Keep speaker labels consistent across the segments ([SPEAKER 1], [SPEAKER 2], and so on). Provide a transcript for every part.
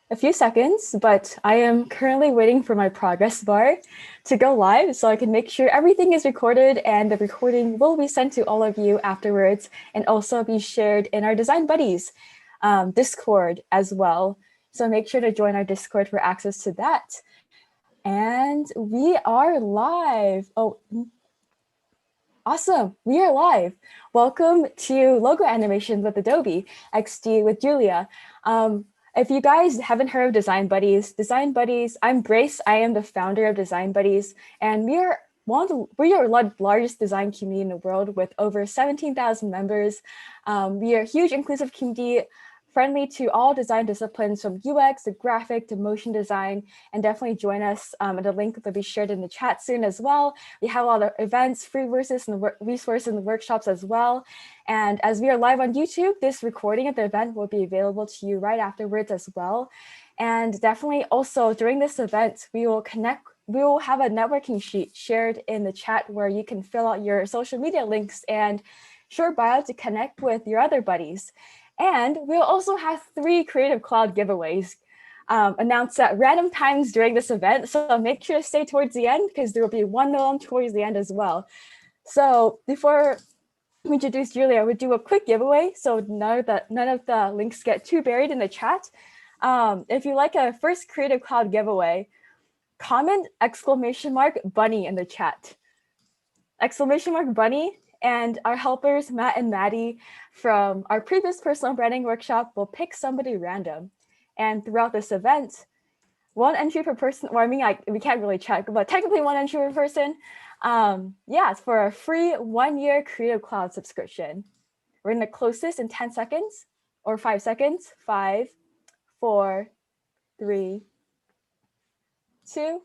[SPEAKER 1] a few seconds, but I am currently waiting for my progress bar to go live so I can make sure everything is recorded, and the recording will be sent to all of you afterwards and also be shared in our Design Buddies Discord as well. So make sure to join our Discord for access to that. And we are live. Oh, awesome. We are live. Welcome to Logo Animation with Adobe XD with Julia. If you guys haven't heard of Design Buddies, I'm Grace. I am the founder of Design Buddies, and we are the largest design community in the world with over 17,000 members. We are a huge inclusive community, friendly to all design disciplines from UX to graphic to motion design, and definitely join us at the link that will be shared in the chat soon as well. We have a lot of events, free resources, and the workshops as well. And as we are live on YouTube, this recording of the event will be available to you right afterwards as well. And definitely also during this event, we will have a networking sheet shared in the chat where you can fill out your social media links and short bio to connect with your other buddies. And we'll also have 3 Creative Cloud giveaways announced at random times during this event. So make sure to stay towards the end because there will be one of them towards the end as well. So before we introduce Julia, we'll do a quick giveaway so none of the links get too buried in the chat. If you like a first Creative Cloud giveaway, comment !bunny in the chat. !bunny. And our helpers, Matt and Maddie, from our previous personal branding workshop will pick somebody random. And throughout this event, 1 entry per person, or we can't really check, but technically 1 entry per person. It's for a free 1-year Creative Cloud subscription. We're gonna close this in 10 seconds or 5 seconds. 5, 4, 3, 2,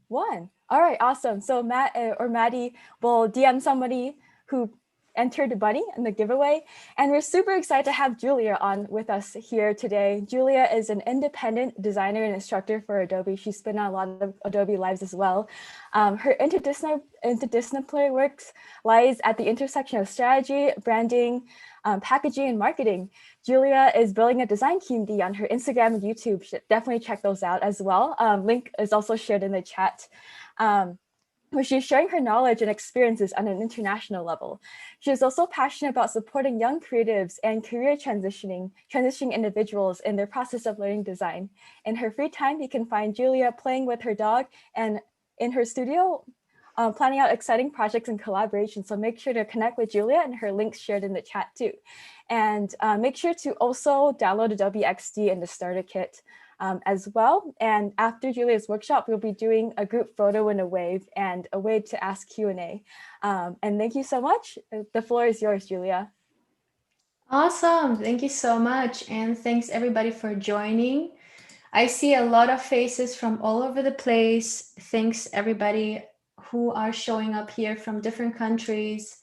[SPEAKER 1] 1. All right, awesome. So Matt or Maddie will DM somebody who entered the bunny in the giveaway. And we're super excited to have Julia on with us here today. Julia is an independent designer and instructor for Adobe. She's been on a lot of Adobe Lives as well. Her interdisciplinary works lies at the intersection of strategy, branding, packaging, and marketing. Julia is building a design community on her Instagram and YouTube. Definitely check those out as well. Link is also shared in the chat. Where she's sharing her knowledge and experiences on an international level. She is also passionate about supporting young creatives and career transitioning individuals in their process of learning design. In her free time, you can find Julia playing with her dog and in her studio, planning out exciting projects and collaborations. So make sure to connect with Julia, and her links shared in the chat too. And make sure to also download Adobe XD and the starter kit as well. And after Julia's workshop, we'll be doing a group photo and a wave and a way to ask Q&A. And thank you so much. The floor is yours, Julia.
[SPEAKER 2] Awesome. Thank you so much. And thanks everybody for joining. I see a lot of faces from all over the place. Thanks everybody who are showing up here from different countries,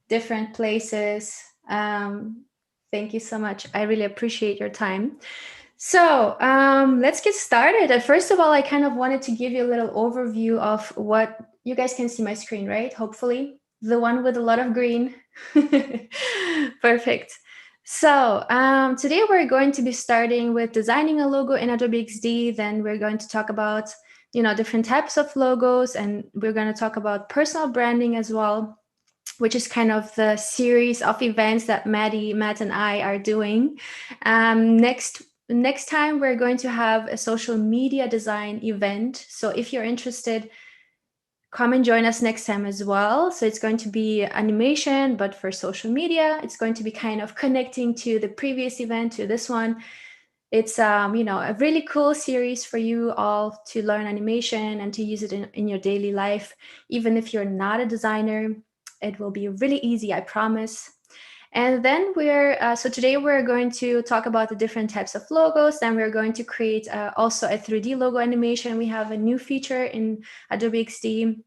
[SPEAKER 2] different places. Thank you so much. I really appreciate your time. So let's get started. And first of all, I kind of wanted to give you a little overview of what you guys can see my screen, right? Hopefully the one with a lot of green. Perfect. So today we're going to be starting with designing a logo in Adobe XD. Then we're going to talk about, different types of logos, and we're going to talk about personal branding as well, which is kind of the series of events that Matt, and I are doing. Next time, we're going to have a social media design event. So if you're interested, come and join us next time as well. So it's going to be animation, but for social media. It's going to be kind of connecting to the previous event, to this one. It's a really cool series for you all to learn animation and to use it in your daily life. Even if you're not a designer, it will be really easy, I promise. And then so today we're going to talk about the different types of logos. Then we're going to create also a 3D logo animation. We have a new feature in Adobe XD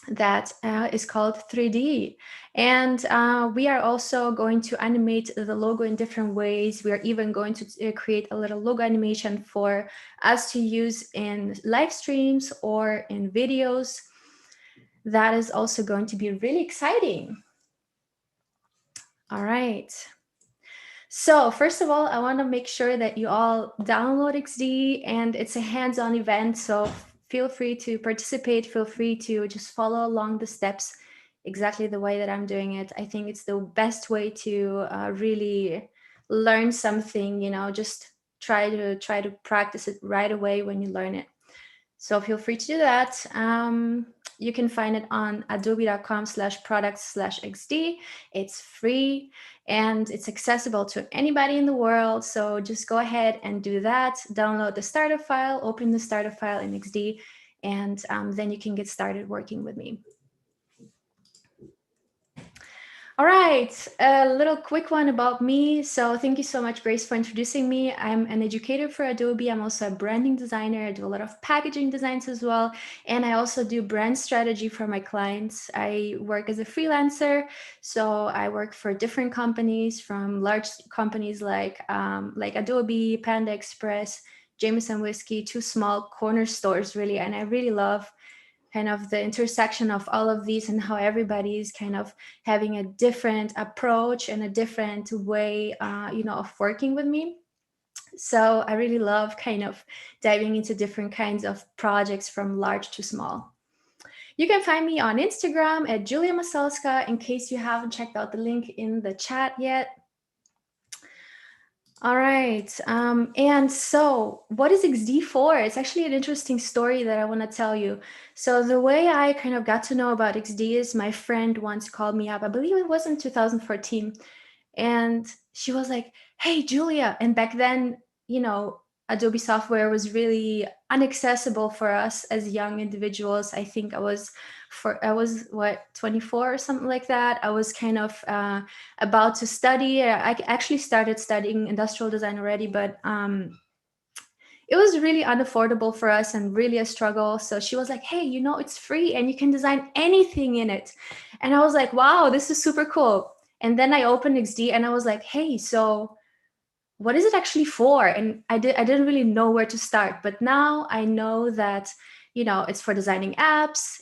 [SPEAKER 2] that is called 3D. And we are also going to animate the logo in different ways. We are even going to create a little logo animation for us to use in live streams or in videos. That is also going to be really exciting. All right. So first of all, I want to make sure that you all download XD, and it's a hands-on event. So feel free to participate. Feel free to just follow along the steps exactly the way that I'm doing it. I think it's the best way to really learn something. Just try to practice it right away when you learn it. So feel free to do that. You can find it on adobe.com/products/xd. It's free and it's accessible to anybody in the world. So just go ahead and do that. Download the starter file, open the starter file in XD, and then you can get started working with me. All right, a little quick one about me. So thank you so much, Grace, for introducing me. I'm an educator for Adobe. I'm also a branding designer. I do a lot of packaging designs as well. And I also do brand strategy for my clients. I work as a freelancer. So I work for different companies, from large companies like Adobe, Panda Express, Jameson Whiskey, to small corner stores, really. And I really love kind of the intersection of all of these, and how everybody is kind of having a different approach and a different way of working with me. So I really love kind of diving into different kinds of projects from large to small. You can find me on Instagram at Julia Masalska, in case you haven't checked out the link in the chat yet. All right. And so, what is XD for? It's actually an interesting story that I want to tell you. So, the way I kind of got to know about XD is my friend once called me up. I believe it was in 2014. And she was like, "Hey, Julia." And back then, Adobe software was really inaccessible for us as young individuals. I think I was what, 24 or something like that. I was kind of about to study. I actually started studying industrial design already, but it was really unaffordable for us and really a struggle. So she was like, "Hey, it's free and you can design anything in it." And I was like, "Wow, this is super cool." And then I opened XD and I was like, "Hey, so what is it actually for?" And I didn't really know where to start, but now I know that it's for designing apps,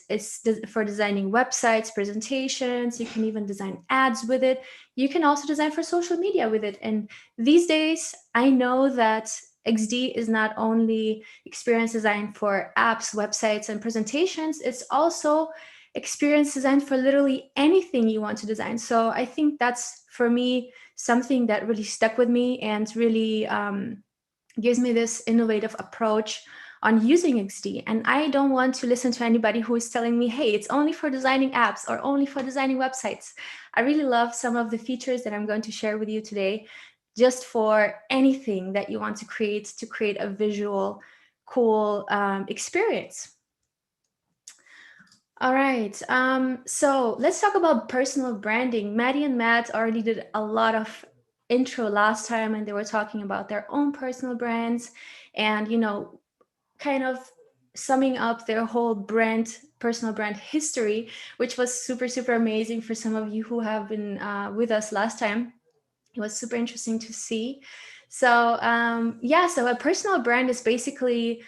[SPEAKER 2] for designing websites, presentations. You can even design ads with it. You can also design for social media with it. And these days I know that XD is not only experience design for apps, websites, and presentations, it's also experience design for literally anything you want to design. So I think that's, for me, something that really stuck with me and really gives me this innovative approach on using XD. And I don't want to listen to anybody who is telling me, "Hey, it's only for designing apps or only for designing websites." I really love some of the features that I'm going to share with you today, just for anything that you want to create a visual, cool experience. All right. So let's talk about personal branding. Maddie and Matt already did a lot of intro last time, and they were talking about their own personal brands and, kind of summing up their whole personal brand history, which was super, super amazing for some of you who have been with us last time. It was super interesting to see. So, so a personal brand is basically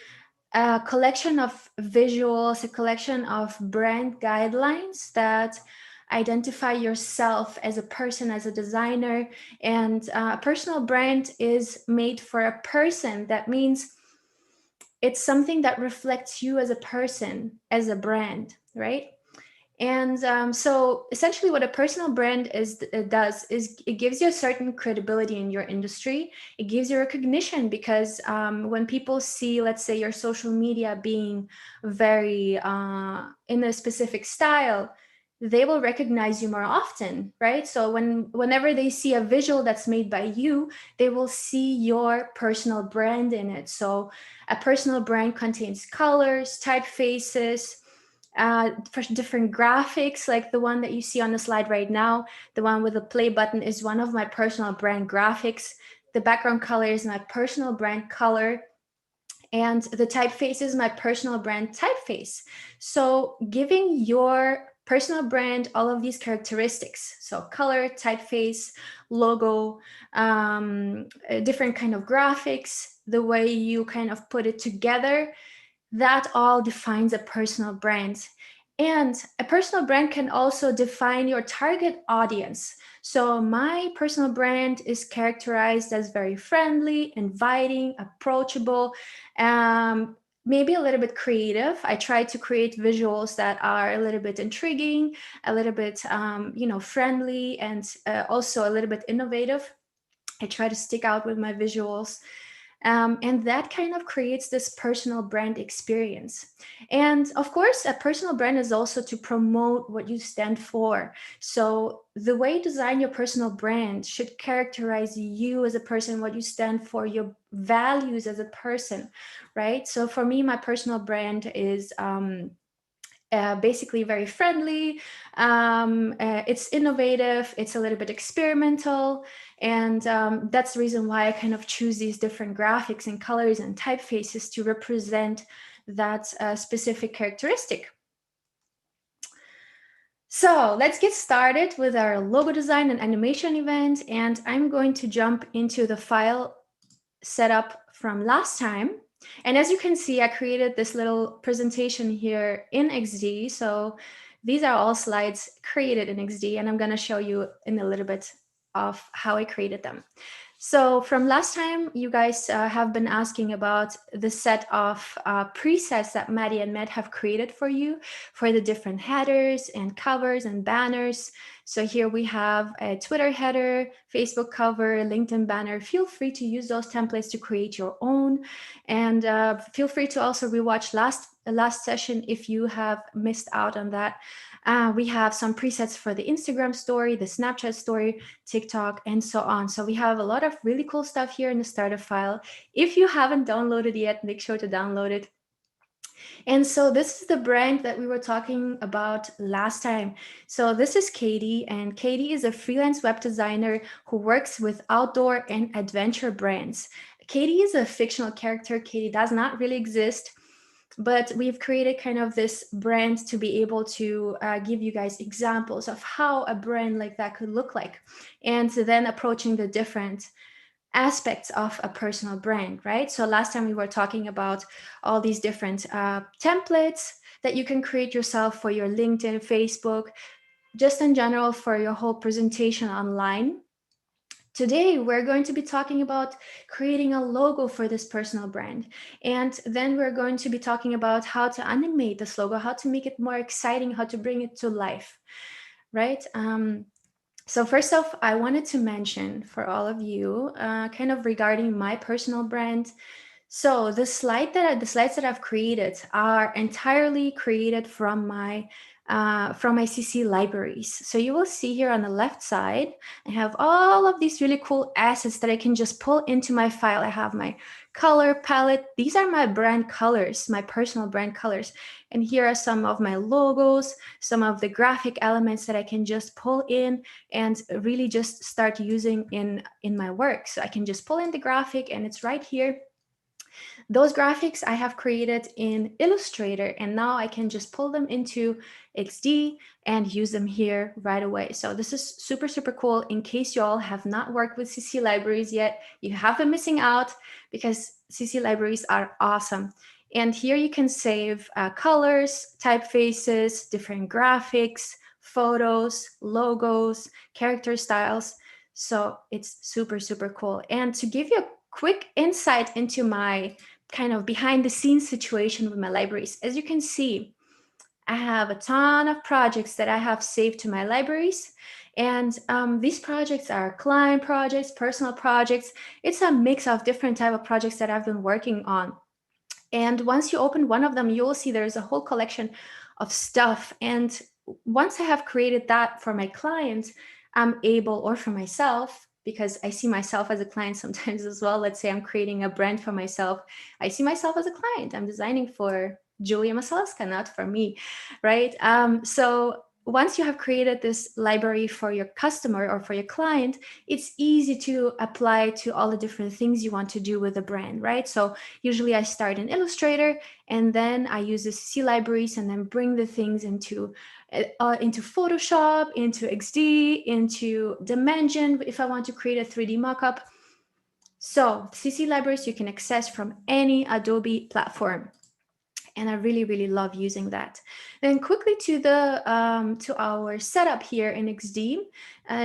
[SPEAKER 2] a collection of visuals, a collection of brand guidelines that identify yourself as a person, as a designer. And a personal brand is made for a person. That means it's something that reflects you as a person, as a brand, right? And so essentially what a personal brand does is it gives you a certain credibility in your industry. It gives you recognition because when people see, let's say, your social media being very in a specific style, they will recognize you more often, right? So whenever they see a visual that's made by you, they will see your personal brand in it. So a personal brand contains colors, typefaces, for different graphics, like the one that you see on the slide right now. The one with the play button is one of my personal brand graphics. The background color is my personal brand color. And the typeface is my personal brand typeface. So giving your personal brand all of these characteristics, so color, typeface, logo, different kind of graphics, the way you kind of put it together, that all defines a personal brand. And a personal brand can also define your target audience. So my personal brand is characterized as very friendly, inviting, approachable, maybe a little bit creative. I try to create visuals that are a little bit intriguing, a little bit, friendly, and also a little bit innovative. I try to stick out with my visuals. And that kind of creates this personal brand experience. And of course, a personal brand is also to promote what you stand for. So the way you design your personal brand should characterize you as a person, what you stand for, your values as a person, right? So for me, my personal brand is basically very friendly. It's innovative. It's a little bit experimental. And that's the reason why I kind of choose these different graphics and colors and typefaces to represent that specific characteristic. So let's get started with our logo design and animation event. And I'm going to jump into the file setup from last time. And as you can see, I created this little presentation here in XD. So these are all slides created in XD, and I'm going to show you in a little bit of how I created them. So from last time, you guys have been asking about the set of presets that Maddie and Matt have created for you for the different headers and covers and banners. So here we have a Twitter header, Facebook cover, LinkedIn banner. Feel free to use those templates to create your own. And feel free to also rewatch last session if you have missed out on that. We have some presets for the Instagram story, the Snapchat story, TikTok, and so on. So we have a lot of really cool stuff here in the starter file. If you haven't downloaded yet, make sure to download it. And so this is the brand that we were talking about last time. So this is Katie, and Katie is a freelance web designer who works with outdoor and adventure brands. Katie is a fictional character. Katie does not really exist, but we've created kind of this brand to be able to give you guys examples of how a brand like that could look like, and then approaching the different aspects of a personal brand, right? So last time we were talking about all these different templates that you can create yourself for your LinkedIn, Facebook, just in general for your whole presentation online. Today, we're going to be talking about creating a logo for this personal brand. And then we're going to be talking about how to animate this logo, how to make it more exciting, how to bring it to life, right? So first off, I wanted to mention for all of you, kind of regarding my personal brand. So the slides that I've created are entirely created from my CC libraries. So you will see here on the left side, I have all of these really cool assets that I can just pull into my file. I have my color palette. These are my brand colors, my personal brand colors. And here are some of my logos, some of the graphic elements that I can just pull in and really just start using in my work. So I can just pull in the graphic and it's right here. Those graphics I have created in Illustrator, and now I can just pull them into XD and use them here right away. So this is super, super cool. In case you all have not worked with CC libraries yet, you have been missing out because CC libraries are awesome. And here you can save colors, typefaces, different graphics, photos, logos, character styles. So it's super, super cool. And to give you a quick insight into my kind of behind the scenes situation with my libraries. As you can see, I have a ton of projects that I have saved to my libraries. And these projects are client projects, personal projects. It's a mix of different type of projects that I've been working on. And once you open one of them, you will see there's a whole collection of stuff. And once I have created that for my clients, I'm able, or for myself, because I see myself as a client sometimes as well. Let's say I'm creating a brand for myself. I see myself as a client. I'm designing for Julia Masaleska, not for me, right? So once you have created this library for your customer or for your client, it's easy to apply to all the different things you want to do with the brand, right? So usually I start in Illustrator and then I use the CC libraries and then bring the things into Photoshop, into XD, into Dimension if I want to create a 3D mockup. So CC libraries you can access from any Adobe platform. and I really, really love using that. Then quickly to our setup here in XD,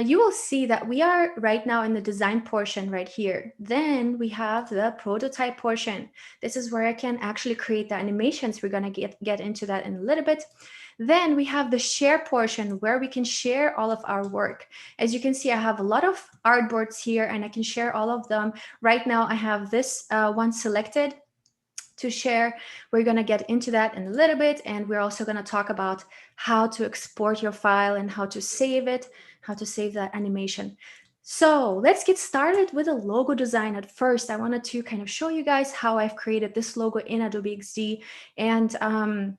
[SPEAKER 2] you will see that we are right now in the design portion right here. Then we have the prototype portion. This is where I can actually create the animations. We're gonna get into that in a little bit. Then we have the share portion where we can share all of our work. As you can see, I have a lot of artboards here and I can share all of them. Right now I have this one selected to share. We're going to get into that in a little bit, and we're also going to talk about how to export your file and how to save it, how to save that animation. So let's get started with a logo design. At first, I wanted to kind of show you guys how I've created this logo in Adobe XD, and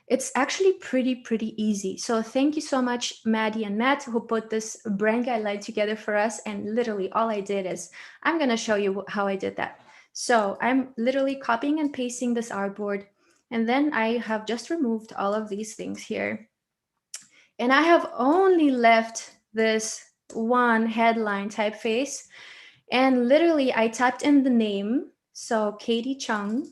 [SPEAKER 2] it's actually pretty easy. So thank you so much, Maddie and Matt, who put this brand guideline together for us. And literally all I did is, I'm going to show you how I did that. So I'm literally copying and pasting this artboard. And then I have just removed all of these things here. And I have only left this one headline typeface. And literally I typed in the name. So Katie Chung.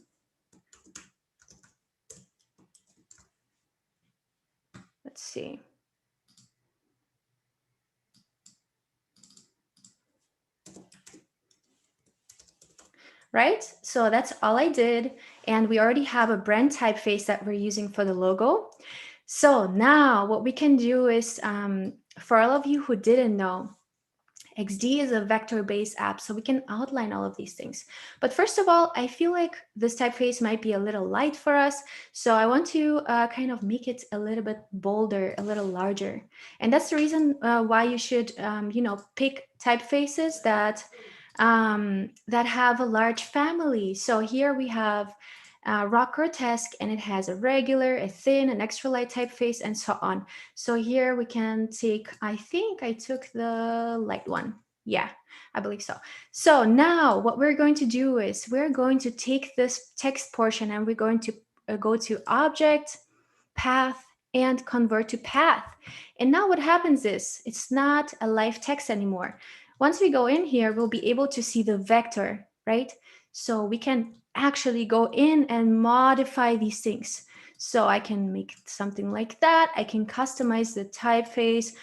[SPEAKER 2] Let's see. Right? So that's all I did. And we already have a brand typeface that we're using for the logo. So now what we can do is, for all of you who didn't know, XD is a vector-based app, so we can outline all of these things. But first of all, I feel like this typeface might be a little light for us. So I want to kind of make it a little bit bolder, a little larger. And that's the reason why you should, pick typefaces that have a large family. So here we have rock grotesque, and it has a regular, a thin, an extra light typeface, and so on. So here we can take, I think I took the light one. Yeah, I believe so. So now what we're going to do is we're going to take this text portion and we're going to go to object, path, and convert to path. And now what happens is it's not a live text anymore. Once we go in here, we'll be able to see the vector, right? So we can actually go in and modify these things. So I can make something like that. I can customize the typeface.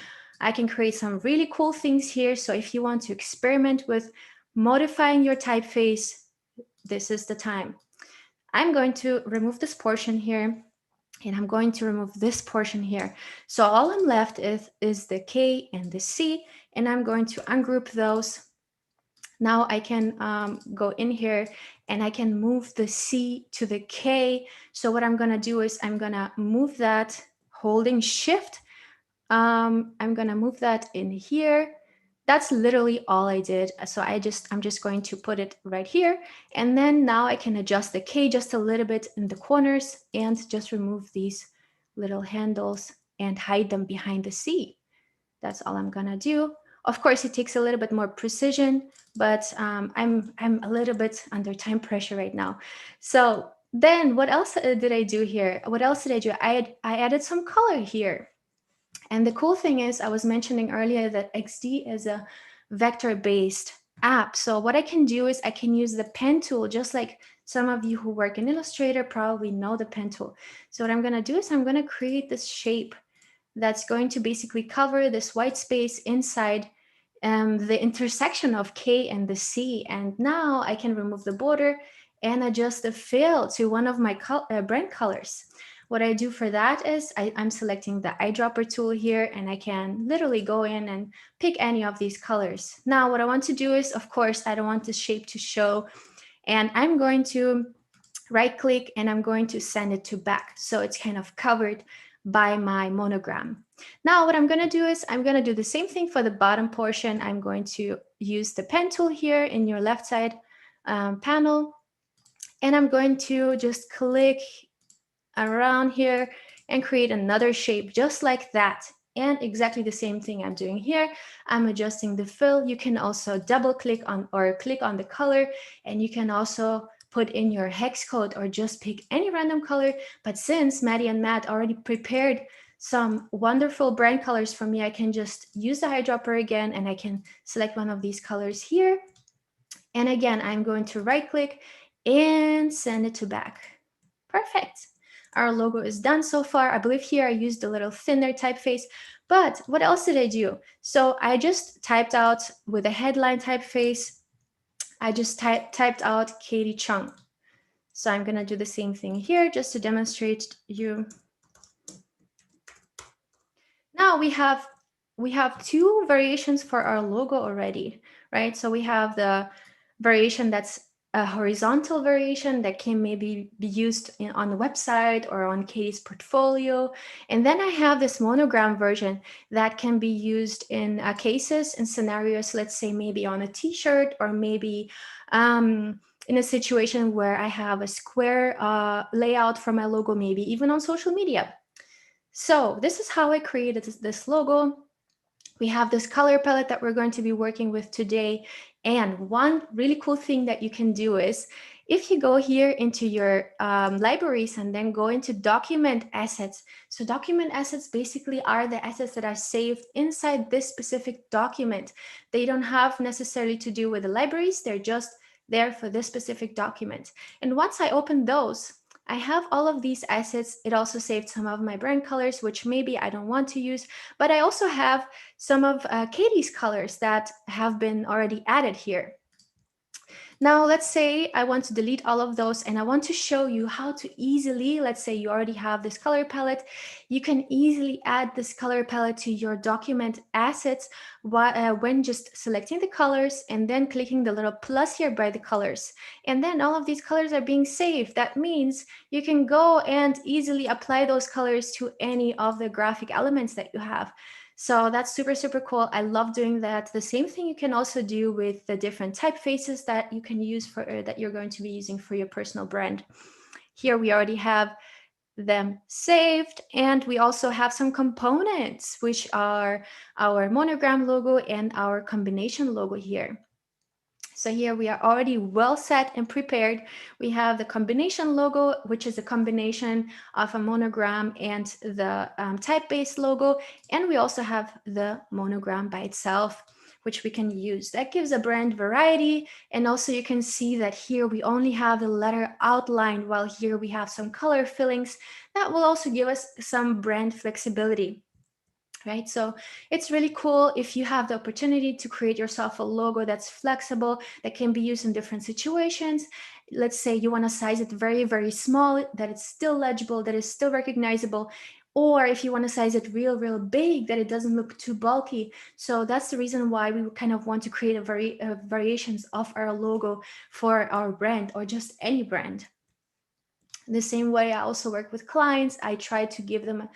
[SPEAKER 2] I can create some really cool things here. So if you want to experiment with modifying your typeface, this is the time. I'm going to remove this portion here, and I'm going to remove this portion here. So all I'm left is the K and the C, and I'm going to ungroup those. Now I can go in here and I can move the C to the K. So what I'm gonna do is I'm gonna move that holding shift. I'm gonna move that in here. That's literally all I did. So I'm just going to put it right here. And then now I can adjust the K just a little bit in the corners and just remove these little handles and hide them behind the C. That's all I'm gonna do. Of course, it takes a little bit more precision, but I'm a little bit under time pressure right now. So then what else did I do here? What else did I do? I added some color here. And the cool thing is, I was mentioning earlier that XD is a vector-based app. So what I can do is I can use the pen tool, just like some of you who work in Illustrator probably know the pen tool. So what I'm gonna do is I'm gonna create this shape that's going to basically cover this white space inside the intersection of K and the C. And now I can remove the border and adjust the fill to one of my brand colors. What I do for that is I'm selecting the eyedropper tool here, and I can literally go in and pick any of these colors. Now, what I want to do is, of course, I don't want the shape to show, and I'm going to right click and I'm going to send it to back. So it's kind of covered by my monogram. Now what I'm going to do is I'm going to do the same thing for the bottom portion. I'm going to use the pen tool here in your left side panel, and I'm going to just click around here and create another shape just like that. And exactly the same thing I'm doing here. I'm adjusting the fill. You can also double click on or click on the color, and you can also put in your hex code or just pick any random color. But since Maddie and Matt already prepared some wonderful brand colors for me, I can just use the eyedropper again, and I can select one of these colors here. And again, I'm going to right click and send it to back. Perfect. Our logo is done so far. I believe here I used a little thinner typeface, but what else did I do? So I just typed out with a headline typeface, I just typed out Katie Chung. So I'm gonna do the same thing here just to demonstrate you. Now we have two variations for our logo already, right? So we have the variation that's a horizontal variation that can maybe be used on the website or on Katie's portfolio. And then I have this monogram version that can be used in cases and scenarios, let's say maybe on a t-shirt or maybe in a situation where I have a square layout for my logo, maybe even on social media. So this is how I created this logo. We have this color palette that we're going to be working with today. And one really cool thing that you can do is if you go here into your libraries and then go into document assets. So document assets basically are the assets that are saved inside this specific document. They don't have necessarily to do with the libraries. They're just there for this specific document. And once I open those, I have all of these assets. It also saved some of my brand colors, which maybe I don't want to use, but I also have some of Katie's colors that have been already added here. Now, let's say I want to delete all of those and I want to show you how to easily, let's say you already have this color palette, you can easily add this color palette to your document assets when just selecting the colors and then clicking the little plus here by the colors. And then all of these colors are being saved. That means you can go and easily apply those colors to any of the graphic elements that you have. So that's super, super cool. I love doing that. The same thing you can also do with the different typefaces that you can use for that you're going to be using for your personal brand. Here we already have them saved, and we also have some components, which are our monogram logo and our combination logo here. So here we are already well set and prepared. We have the combination logo, which is a combination of a monogram and the type-based logo. And we also have the monogram by itself, which we can use. That gives a brand variety. And also you can see that here we only have the letter outline, while here we have some color fillings that will also give us some brand flexibility. Right? So it's really cool if you have the opportunity to create yourself a logo that's flexible, that can be used in different situations. Let's say you want to size it very, very small, that it's still legible, that is still recognizable. Or if you want to size it real, real big, that it doesn't look too bulky. So that's the reason why we kind of want to create variations of our logo for our brand or just any brand. The same way I also work with clients, I try to give them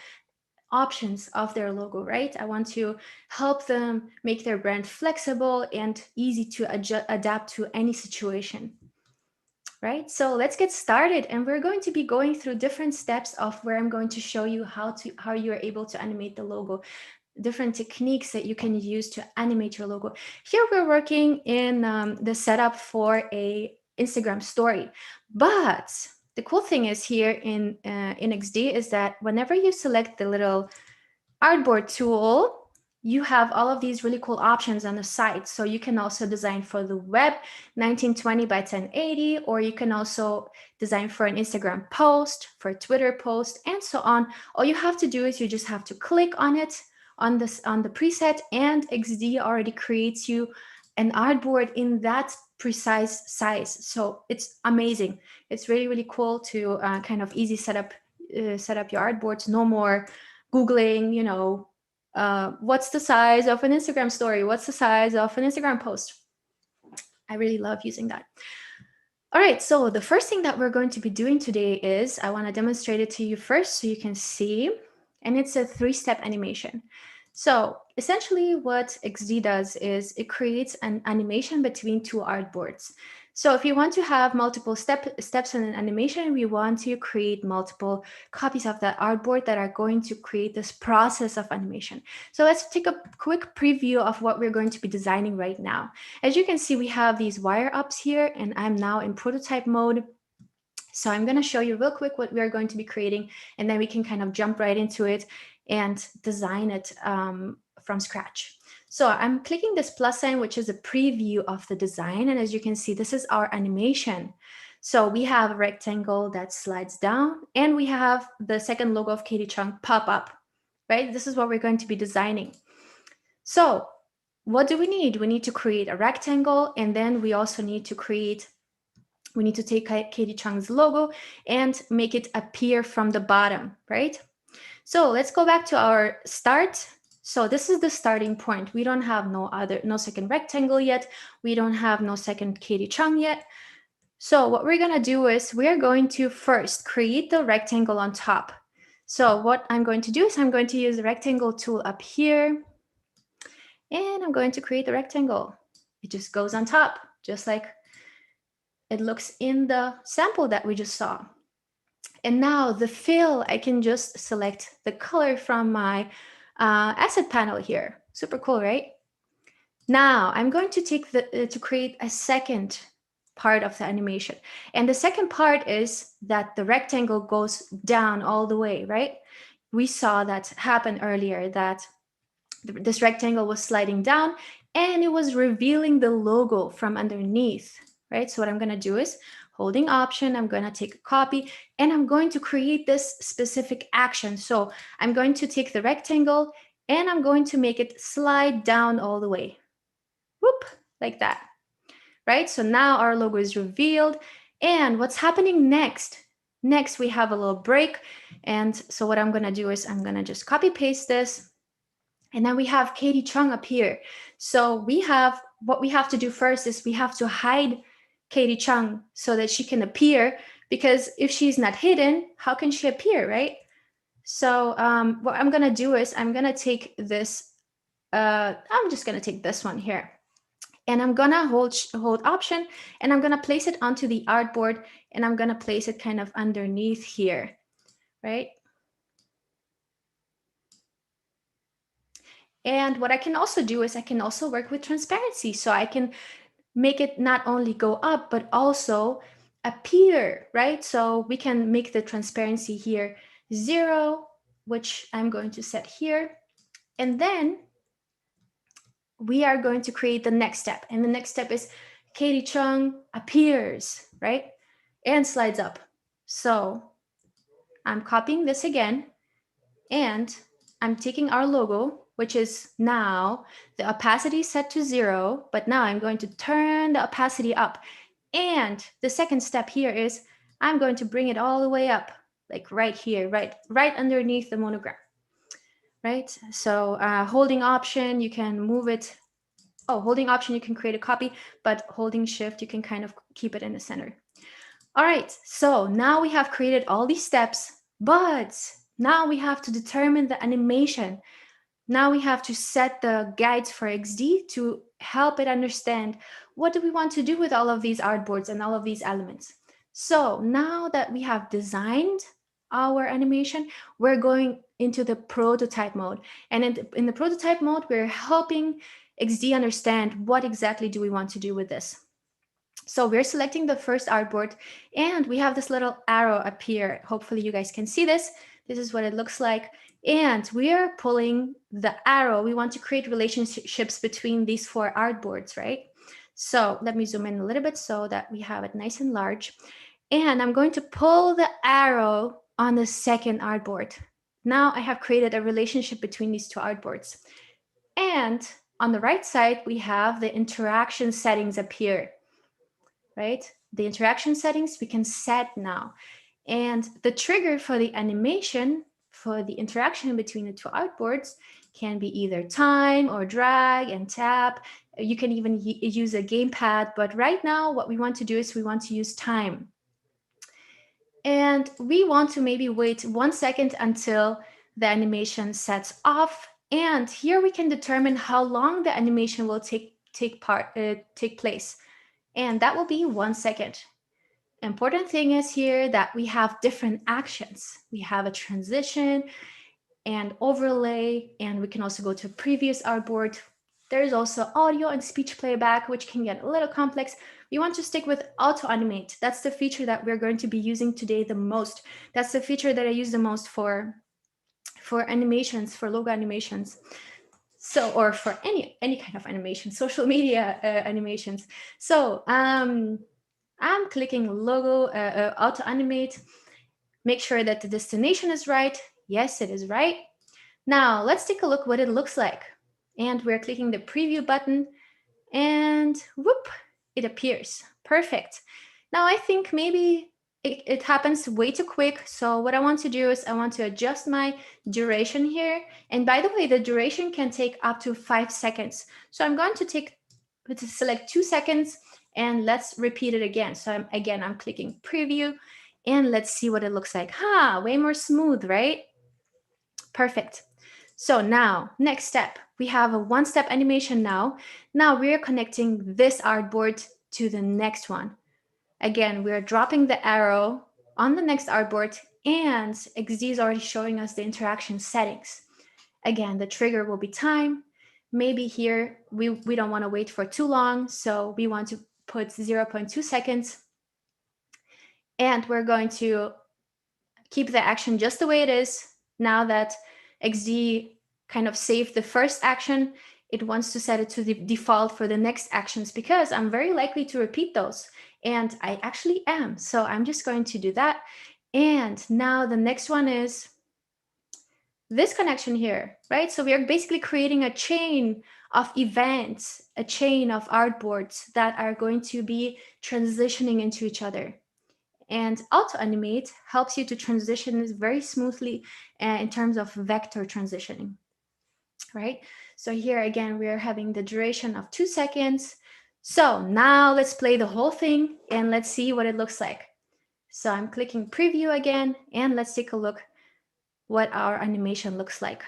[SPEAKER 2] options of their logo, right? I want to help them make their brand flexible and easy to adapt to any situation, right? So let's get started, and we're going to be going through different steps of where I'm going to show you how you're able to animate the logo, different techniques that you can use to animate your logo. Here we're working in the setup for a Instagram story, but the cool thing is here in XD is that whenever you select the little artboard tool, you have all of these really cool options on the site. So you can also design for the web 1920 by 1080, or you can also design for an Instagram post, for a Twitter post, and so on. All you have to do is you just have to click on it on the preset, and XD already creates you an artboard in that precise size. So it's amazing. It's really, really cool to kind of easy set up your artboards. No more Googling, what's the size of an Instagram story? What's the size of an Instagram post? I really love using that. All right, so the first thing that we're going to be doing today is I want to demonstrate it to you first so you can see, and it's a 3-step animation. So essentially what XD does is it creates an animation between two artboards. So if you want to have multiple steps in an animation, we want to create multiple copies of that artboard that are going to create this process of animation. So let's take a quick preview of what we're going to be designing right now. As you can see, we have these wire ups here, and I'm now in prototype mode. So I'm going to show you real quick what we're going to be creating, and then we can kind of jump right into it and design it from scratch. So I'm clicking this plus sign, which is a preview of the design. And as you can see, this is our animation. So we have a rectangle that slides down, and we have the second logo of Katie Chung pop up, right? This is what we're going to be designing. So what do we need? We need to create a rectangle, and then we also need to take Katie Chung's logo and make it appear from the bottom, right? So let's go back to our start. So this is the starting point. We don't have no second rectangle yet. We don't have no second Katie Chung yet. So what we're gonna do is we're going to first create the rectangle on top. So what I'm going to do is I'm going to use the rectangle tool up here, and I'm going to create the rectangle. It just goes on top, just like it looks in the sample that we just saw. And now the fill, I can just select the color from my asset panel here. Super cool, right? Now I'm going to take to create a second part of the animation. And the second part is that the rectangle goes down all the way, right? We saw that happen earlier, that this rectangle was sliding down and it was revealing the logo from underneath, right? So what I'm gonna do is holding Option, I'm gonna take a copy, and I'm going to create this specific action. So I'm going to take the rectangle and I'm going to make it slide down all the way. Whoop, like that, right? So now our logo is revealed. And what's happening next? Next, we have a little break. And so what I'm gonna do is I'm gonna just copy paste this. And then we have Katie Chung up here. So what we have to do first is we have to hide Katie Chung so that she can appear, because if she's not hidden, how can she appear, right? So what I'm gonna do is I'm gonna take this, I'm just gonna take this one here. And I'm gonna hold Option, and I'm gonna place it onto the artboard, and I'm gonna place it kind of underneath here, right? And what I can also do is I can also work with transparency. So I can make it not only go up, but also appear, right? So we can make the transparency here 0, which I'm going to set here. And then we are going to create the next step. And the next step is Katie Chung appears, right? And slides up. So I'm copying this again, and I'm taking our logo, which is now the opacity set to 0, but now I'm going to turn the opacity up. And the second step here is I'm going to bring it all the way up, like right here, right underneath the monogram, right? So holding Option, you can move it. Oh, holding Option, you can create a copy, but holding Shift, you can kind of keep it in the center. All right, so now we have created all these steps, but now we have to determine the animation. Now we have to set the guides for XD to help it understand what do we want to do with all of these artboards and all of these elements. So now that we have designed our animation, we're going into the prototype mode. And in the prototype mode, we're helping XD understand what exactly do we want to do with this. So we're selecting the first artboard, and we have this little arrow up here. Hopefully you guys can see this. This is what it looks like. And we are pulling the arrow. We want to create relationships between these 4 artboards, right? So let me zoom in a little bit so that we have it nice and large. And I'm going to pull the arrow on the second artboard. Now I have created a relationship between these 2 artboards. And on the right side, we have the interaction settings up here, right? The interaction settings we can set now. And the trigger for the animation, for the interaction between the 2 artboards, can be either time or drag and tap. You can even use a gamepad, but right now what we want to do is we want to use time. And we want to maybe wait 1 second until the animation sets off. And here we can determine how long the animation will take place. And that will be 1 second. Important thing is here that we have different actions. We have a transition and overlay, and we can also go to a previous artboard. There's also audio and speech playback, which can get a little complex. We want to stick with Auto-Animate. That's the feature that we're going to be using today the most. That's the feature that I use the most for animations, for logo animations. So, or for any kind of animation, social media animations. So I'm clicking logo, Auto-Animate. Make sure that the destination is right. Yes, it is right. Now let's take a look what it looks like. And we're clicking the preview button and whoop, it appears. Perfect. Now I think maybe it happens way too quick. So what I want to do is I want to adjust my duration here. And by the way, the duration can take up to 5 seconds. So I'm going to select 2 seconds and let's repeat it again. So I'm clicking preview and let's see what it looks like. Way more smooth, right? Perfect. So now, next step, we have a one-step animation now. Now we're connecting this artboard to the next one. Again, we're dropping the arrow on the next artboard and XD is already showing us the interaction settings. Again, the trigger will be time. Maybe here we don't want to wait for too long, so we want to put 0.2 seconds. And we're going to keep the action just the way it is. Now that XD kind of saved the first action, it wants to set it to the default for the next actions because I'm very likely to repeat those. And I actually am. So I'm just going to do that. And now the next one is this connection here, right? So we are basically creating a chain of events, a chain of artboards that are going to be transitioning into each other. And Auto-Animate helps you to transition very smoothly in terms of vector transitioning, right? So here again, we are having the duration of 2 seconds. So now let's play the whole thing and let's see what it looks like. So I'm clicking preview again and let's take a look what our animation looks like.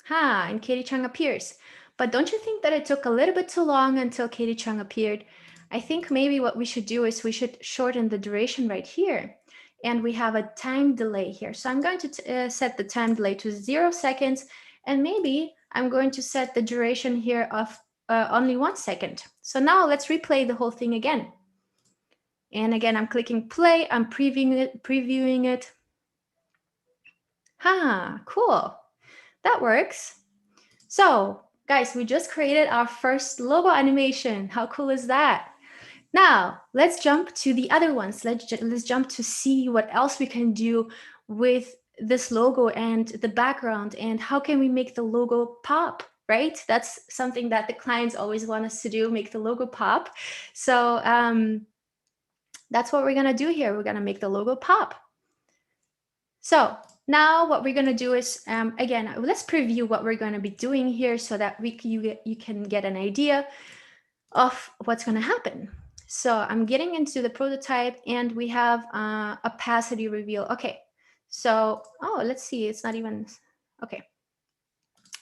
[SPEAKER 2] And Katie Chung appears. But don't you think that it took a little bit too long until Katie Chung appeared? I think maybe what we should do is we should shorten the duration right here. And we have a time delay here. So I'm going to set the time delay to 0 seconds. And maybe I'm going to set the duration here of only 1 second. So now let's replay the whole thing again. And again, I'm clicking play. I'm previewing it. Cool. That works. So guys, we just created our first logo animation. How cool is that? Now let's jump to the other ones. Let's jump to see what else we can do with this logo and the background and how can we make the logo pop, right? That's something that the clients always want us to do, make the logo pop. So that's what we're gonna do here. We're gonna make the logo pop. So now what we're going to do is, again, let's preview what we're going to be doing here so that you can get an idea of what's going to happen. So I'm getting into the prototype and we have opacity reveal. Okay, so, let's see, it's not even, okay.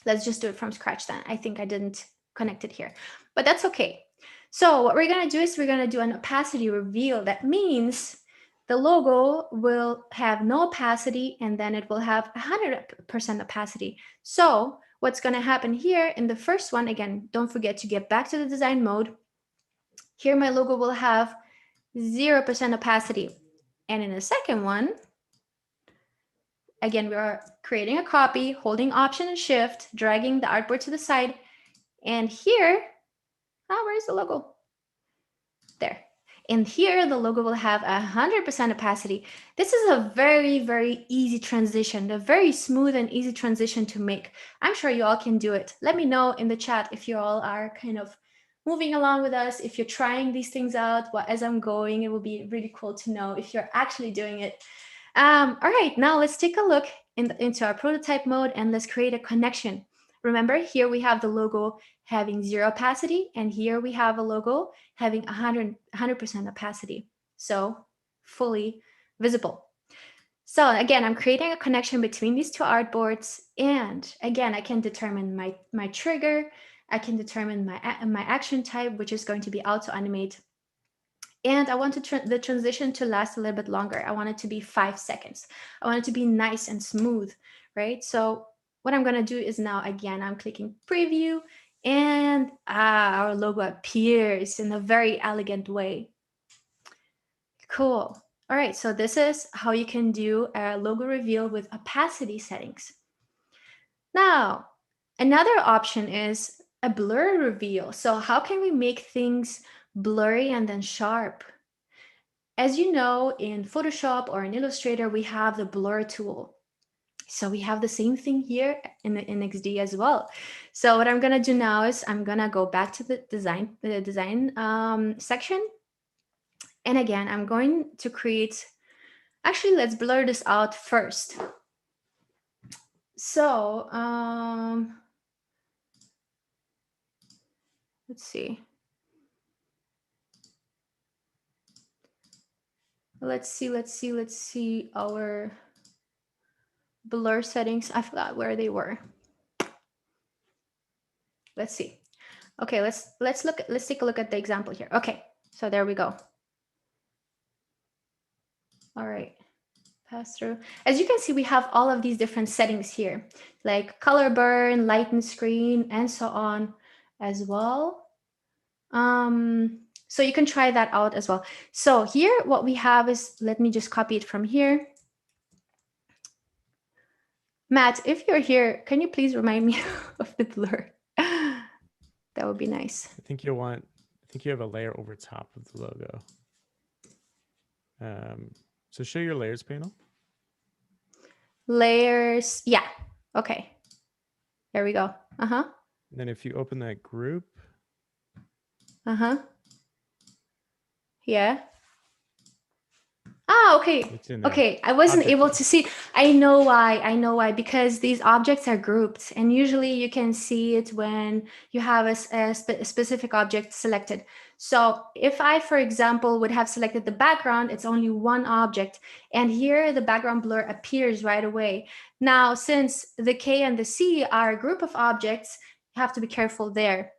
[SPEAKER 2] Let's just do it from scratch then. I think I didn't connect it here, but that's okay. So what we're going to do is we're going to do an opacity reveal. That means the logo will have no opacity and then it will have 100% opacity. So what's going to happen here in the first one, again, don't forget to get back to the design mode. Here my logo will have 0% opacity. And in the second one, again, we are creating a copy, holding Option and Shift, dragging the artboard to the side. And here, where's the logo? There. And here the logo will have 100% opacity. This is a very, very easy transition, a very smooth and easy transition to make. I'm sure you all can do it. Let me know in the chat if you all are kind of moving along with us, if you're trying these things out as I'm going. It will be really cool to know if you're actually doing it. All right, now let's take a look into our prototype mode and let's create a connection. Remember, here we have the logo having 0 opacity, and here we have a logo having 100% opacity, so fully visible. So again, I'm creating a connection between these two artboards, and again, I can determine my trigger, I can determine my action type, which is going to be Auto-Animate. And I want the transition to last a little bit longer. I want it to be 5 seconds. I want it to be nice and smooth, right? So what I'm going to do is now, again, I'm clicking preview and our logo appears in a very elegant way. Cool. All right, so this is how you can do a logo reveal with opacity settings. Now, another option is a blur reveal. So how can we make things blurry and then sharp. As you know, in Photoshop or in Illustrator, we have the blur tool. So we have the same thing here in XD as well. So what I'm gonna do now is I'm gonna go back to the design section. And again, I'm going to create, actually, let's blur this out first. So let's see. Let's see our blur settings. I forgot where they were. Let's see. Okay, let's take a look at the example here. Okay, so there we go. All right, pass through. As you can see, we have all of these different settings here, like color burn, lighten screen, and so on as well. So you can try that out as well. So here, what we have is, let me just copy it from here. Matt, if you're here, can you please remind me of the blur? That would be nice.
[SPEAKER 3] I think you have a layer over top of the logo. So show your layers panel.
[SPEAKER 2] Layers, yeah. Okay. There we go. Uh-huh.
[SPEAKER 3] And then if you open that group.
[SPEAKER 2] Uh-huh. Yeah. Ah, okay. Okay, I wasn't
[SPEAKER 3] Object
[SPEAKER 2] able
[SPEAKER 3] group.
[SPEAKER 2] to see. I know why. Because these objects are grouped, and usually you can see it when you have a specific object selected. So if I, for example, would have selected the background, it's only one object, and here the background blur appears right away. Now, since the K and the C are a group of objects, you have to be careful there.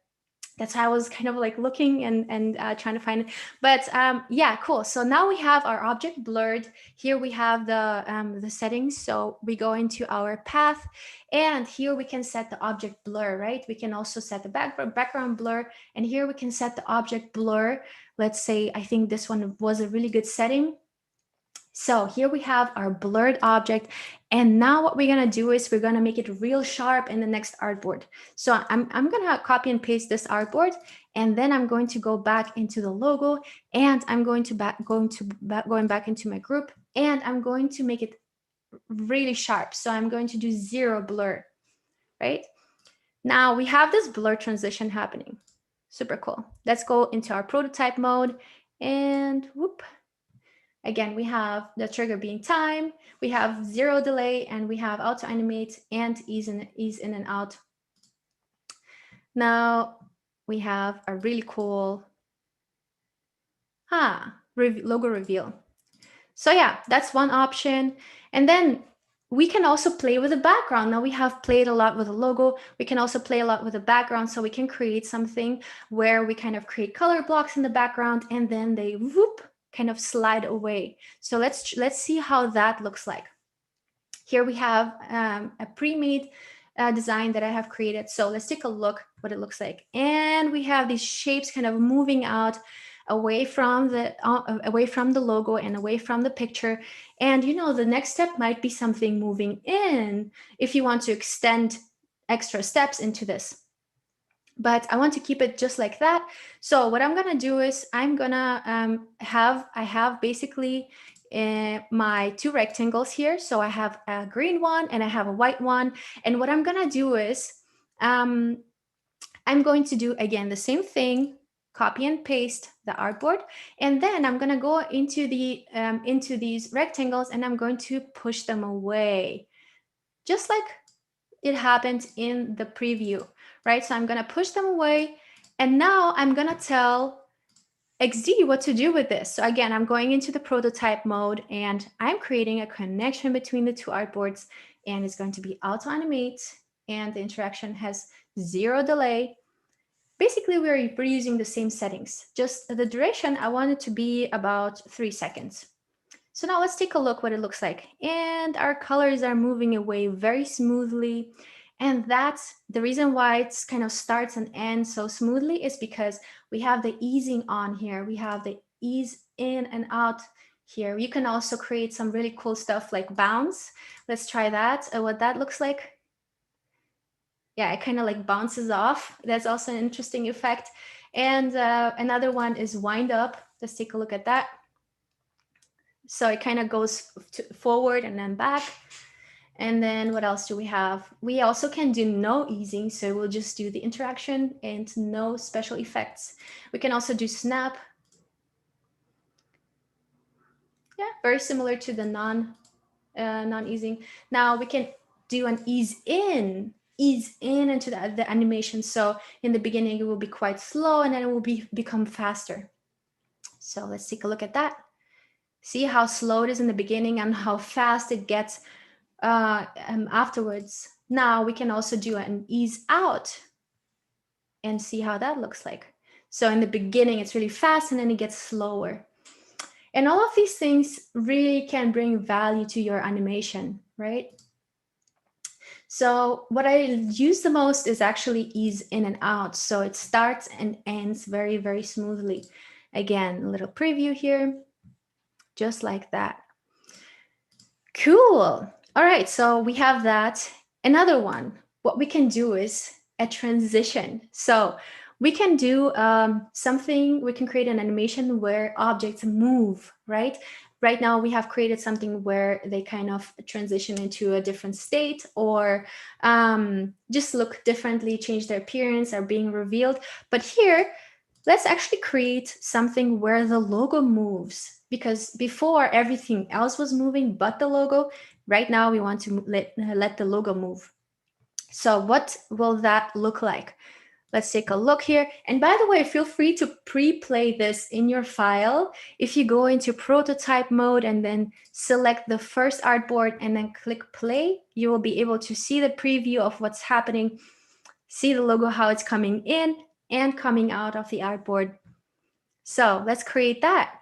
[SPEAKER 2] That's how I was kind of like looking and trying to find it. But yeah, cool. So now we have our object blurred. Here we have the settings. So we go into our path, and here we can set the object blur, right? We can also set the background blur, and here we can set the object blur. Let's say, I think this one was a really good setting. So here we have our blurred object. And now what we're gonna do is we're gonna make it real sharp in the next artboard. So I'm gonna copy and paste this artboard, and then I'm going to go back into the logo, and I'm going back into my group, and I'm going to make it really sharp. So I'm going to do 0 blur, right? Now we have this blur transition happening. Super cool. Let's go into our prototype mode, and whoop. Again, we have the trigger being time, we have 0 delay, and we have auto-animate and ease in and out. Now we have a really cool logo reveal. So yeah, that's one option. And then we can also play with the background. Now we have played a lot with the logo. We can also play a lot with the background. So we can create something where we kind of create color blocks in the background, and then they whoop, kind of slide away. So let's see how that looks like. Here we have a pre-made design that I have created. So let's take a look what it looks like. And we have these shapes kind of moving out away from the logo and away from the picture. And you know, the next step might be something moving in if you want to extend extra steps into this. But I want to keep it just like that. So what I'm gonna do is I'm gonna I have basically my 2 rectangles here. So I have a green one and I have a white one. And what I'm gonna do is I'm going to do again the same thing, copy and paste the artboard, and then I'm gonna go into these rectangles, and I'm going to push them away, just like it happened in the preview, right? So I'm gonna push them away, and now I'm gonna tell XD what to do with this. So again, I'm going into the prototype mode, and I'm creating a connection between the 2 artboards, and it's going to be auto-animate, and the interaction has 0 delay. Basically, we're using the same settings, just the duration, I want it to be about 3 seconds. So now let's take a look what it looks like. And our colors are moving away very smoothly. And that's the reason why it's kind of starts and ends so smoothly, is because we have the easing on here. We have the ease in and out here. You can also create some really cool stuff like bounce. Let's try that, what that looks like. Yeah, it kind of like bounces off. That's also an interesting effect. And another one is wind up. Let's take a look at that. So it kind of goes forward and then back. And then what else do we have? We also can do no easing. So we'll just do the interaction and no special effects. We can also do snap. Yeah, very similar to the non-easing. Now we can do an ease in into the animation. So in the beginning, it will be quite slow and then it will become faster. So let's take a look at that. See how slow it is in the beginning and how fast it gets afterwards. Now we can also do an ease out and see how that looks like. So in the beginning, it's really fast and then it gets slower. And all of these things really can bring value to your animation, right? So what I use the most is actually ease in and out. So it starts and ends very, very smoothly. Again, a little preview here, just like that. Cool. All right, so we have that. Another one, what we can do is a transition. So we can do something, we can create an animation where objects move, right? Right now we have created something where they kind of transition into a different state or just look differently, change their appearance, are being revealed. But here, let's actually create something where the logo moves, because before everything else was moving but the logo. Right now we want to let the logo move. So what will that look like? Let's take a look here. And by the way, feel free to pre-play this in your file. If you go into prototype mode and then select the first artboard and then click play, you will be able to see the preview of what's happening, see the logo, how it's coming in and coming out of the artboard. So let's create that.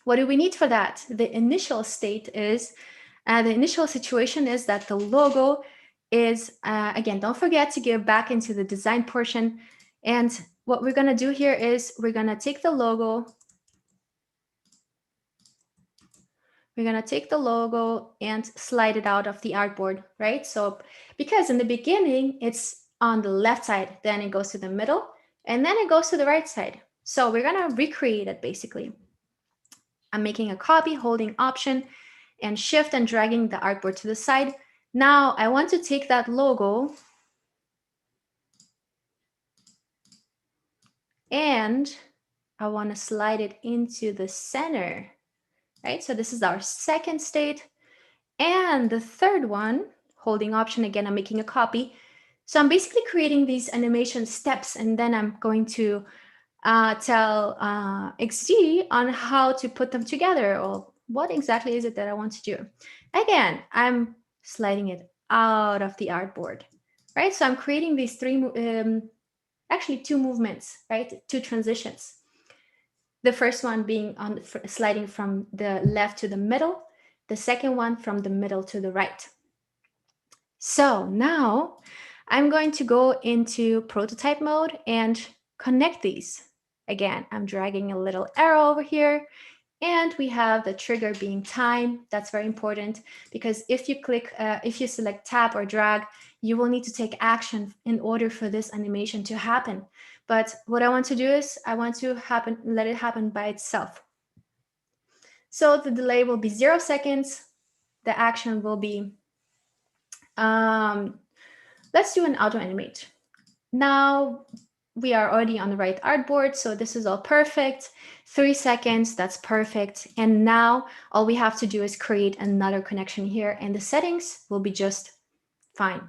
[SPEAKER 2] What do we need for that? The initial state is, the initial situation is that the logo is, again, don't forget to go back into the design portion. And what we're going to do here is we're going to take the logo. We're going to take the logo and slide it out of the artboard, right? So because in the beginning, it's on the left side, then it goes to the middle, and then it goes to the right side. So we're going to recreate it basically. I'm making a copy, holding Option and Shift and dragging the artboard to the side. Now I want to take that logo and I want to slide it into the center, right? So this is our second state. And the third one, holding Option again, I'm making a copy. So I'm basically creating these animation steps, and then I'm going to tell XD on how to put them together, or what exactly is it that I want to do. Again, I'm sliding it out of the artboard, right? So I'm creating these actually two movements, right? Two transitions. The first one being on sliding from the left to the middle, the second one from the middle to the right. So now I'm going to go into prototype mode and connect these. Again, I'm dragging a little arrow over here, and we have the trigger being time. That's very important, because if you select tap or drag, you will need to take action in order for this animation to happen. But what I want to do is I want to let it happen by itself. So the delay will be 0 seconds. The action will be, let's do an Auto-Animate. Now we are already on the right artboard, so this is all perfect. 3 seconds, that's perfect. And now all we have to do is create another connection here, and the settings will be just fine.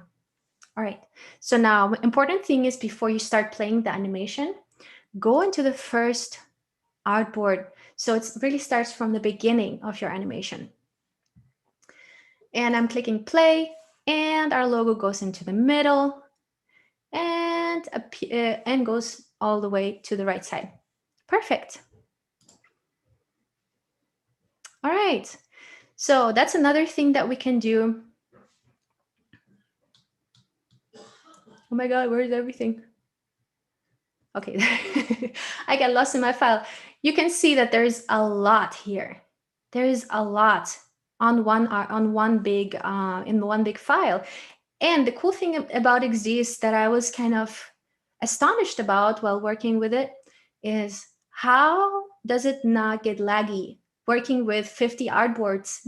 [SPEAKER 2] All right, so now important thing is, before you start playing the animation, go into the first artboard. So it really starts from the beginning of your animation. And I'm clicking play, and our logo goes into the middle and goes all the way to the right side. Perfect. All right, so that's another thing that we can do. Oh my God, where is everything? Okay, I got lost in my file. You can see that there's a lot here. There is a lot on one big in one big file. And the cool thing about XD is that I was kind of astonished about while working with it is how does it not get laggy? Working with 50 artboards,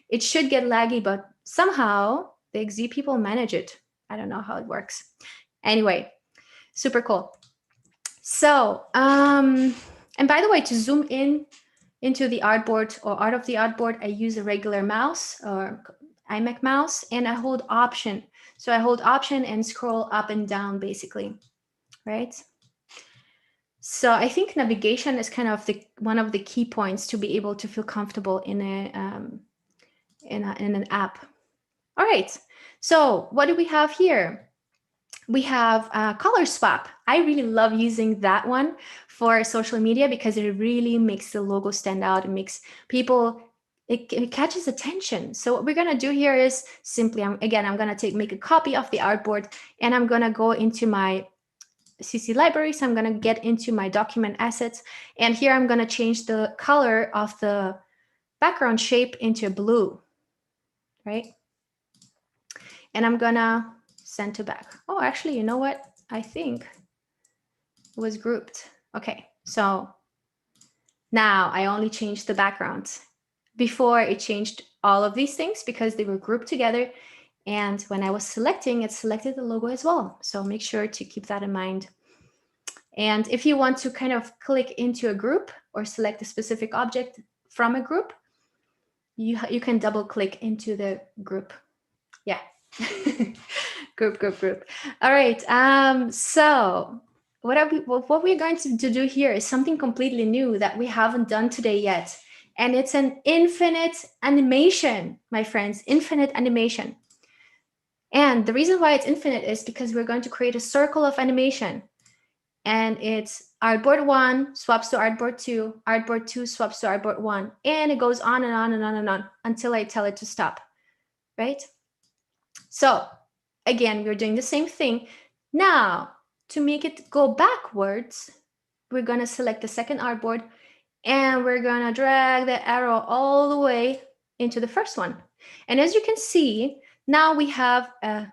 [SPEAKER 2] it should get laggy, but somehow the XD people manage it. I don't know how it works. Anyway, super cool. So, and by the way, to zoom in into the artboard or out of the artboard, I use a regular mouse or iMac mouse, and I hold Option. So I hold Option and scroll up and down, basically, right? So I think navigation is kind of one of the key points to be able to feel comfortable in an app. All right. So what do we have here? We have color swap. I really love using that one for social media because it really makes the logo stand out. It makes people, it catches attention. So what we're going to do here is simply, I'm going to make a copy of the artboard, and I'm going to go into my CC library. So I'm going to get into my document assets. And here I'm going to change the color of the background shape into blue, right? And I'm going to send to back. Oh, actually, you know what? I think it was grouped. Okay, so now I only changed the background. Before it changed all of these things because they were grouped together. And when I was selecting, it selected the logo as well. So make sure to keep that in mind. And if you want to kind of click into a group or select a specific object from a group, you can double click into the group. Yeah. group. All right. So what we're going to do here is something completely new that we haven't done today yet. And it's an infinite animation, my friends, infinite animation. And the reason why it's infinite is because we're going to create a circle of animation. And it's artboard 1 swaps to artboard 2, artboard 2 swaps to artboard 1, and it goes on and on and on and on until I tell it to stop, right? So again, we're doing the same thing. Now, to make it go backwards, we're going to select the second artboard, and we're going to drag the arrow all the way into the first one. And as you can see, now we have a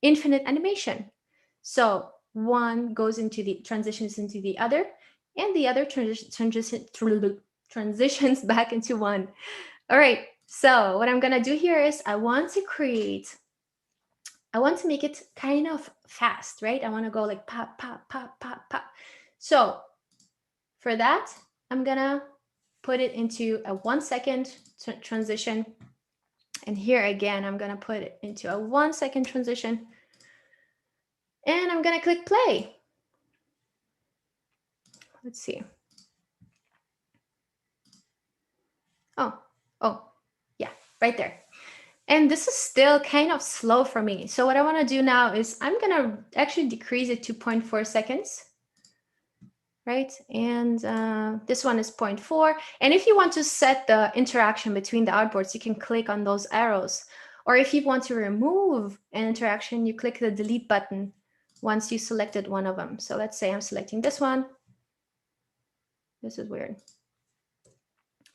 [SPEAKER 2] infinite animation. So one goes into the transitions into the other, and the other transitions back into one. All right. So what I'm going to do here is I want to make it kind of fast, right? I want to go like pop, pop, pop, pop, pop. So for that, I'm going to put it into a 1 second transition. And here again, I'm going to put it into a 1 second transition. And I'm going to click play. Let's see. Oh, yeah, right there. And this is still kind of slow for me. So what I want to do now is I'm going to actually decrease it to 0.4 seconds. Right? And this one is 0.4. And if you want to set the interaction between the artboards, you can click on those arrows. Or if you want to remove an interaction, you click the delete button once you selected one of them. So let's say I'm selecting this one. This is weird.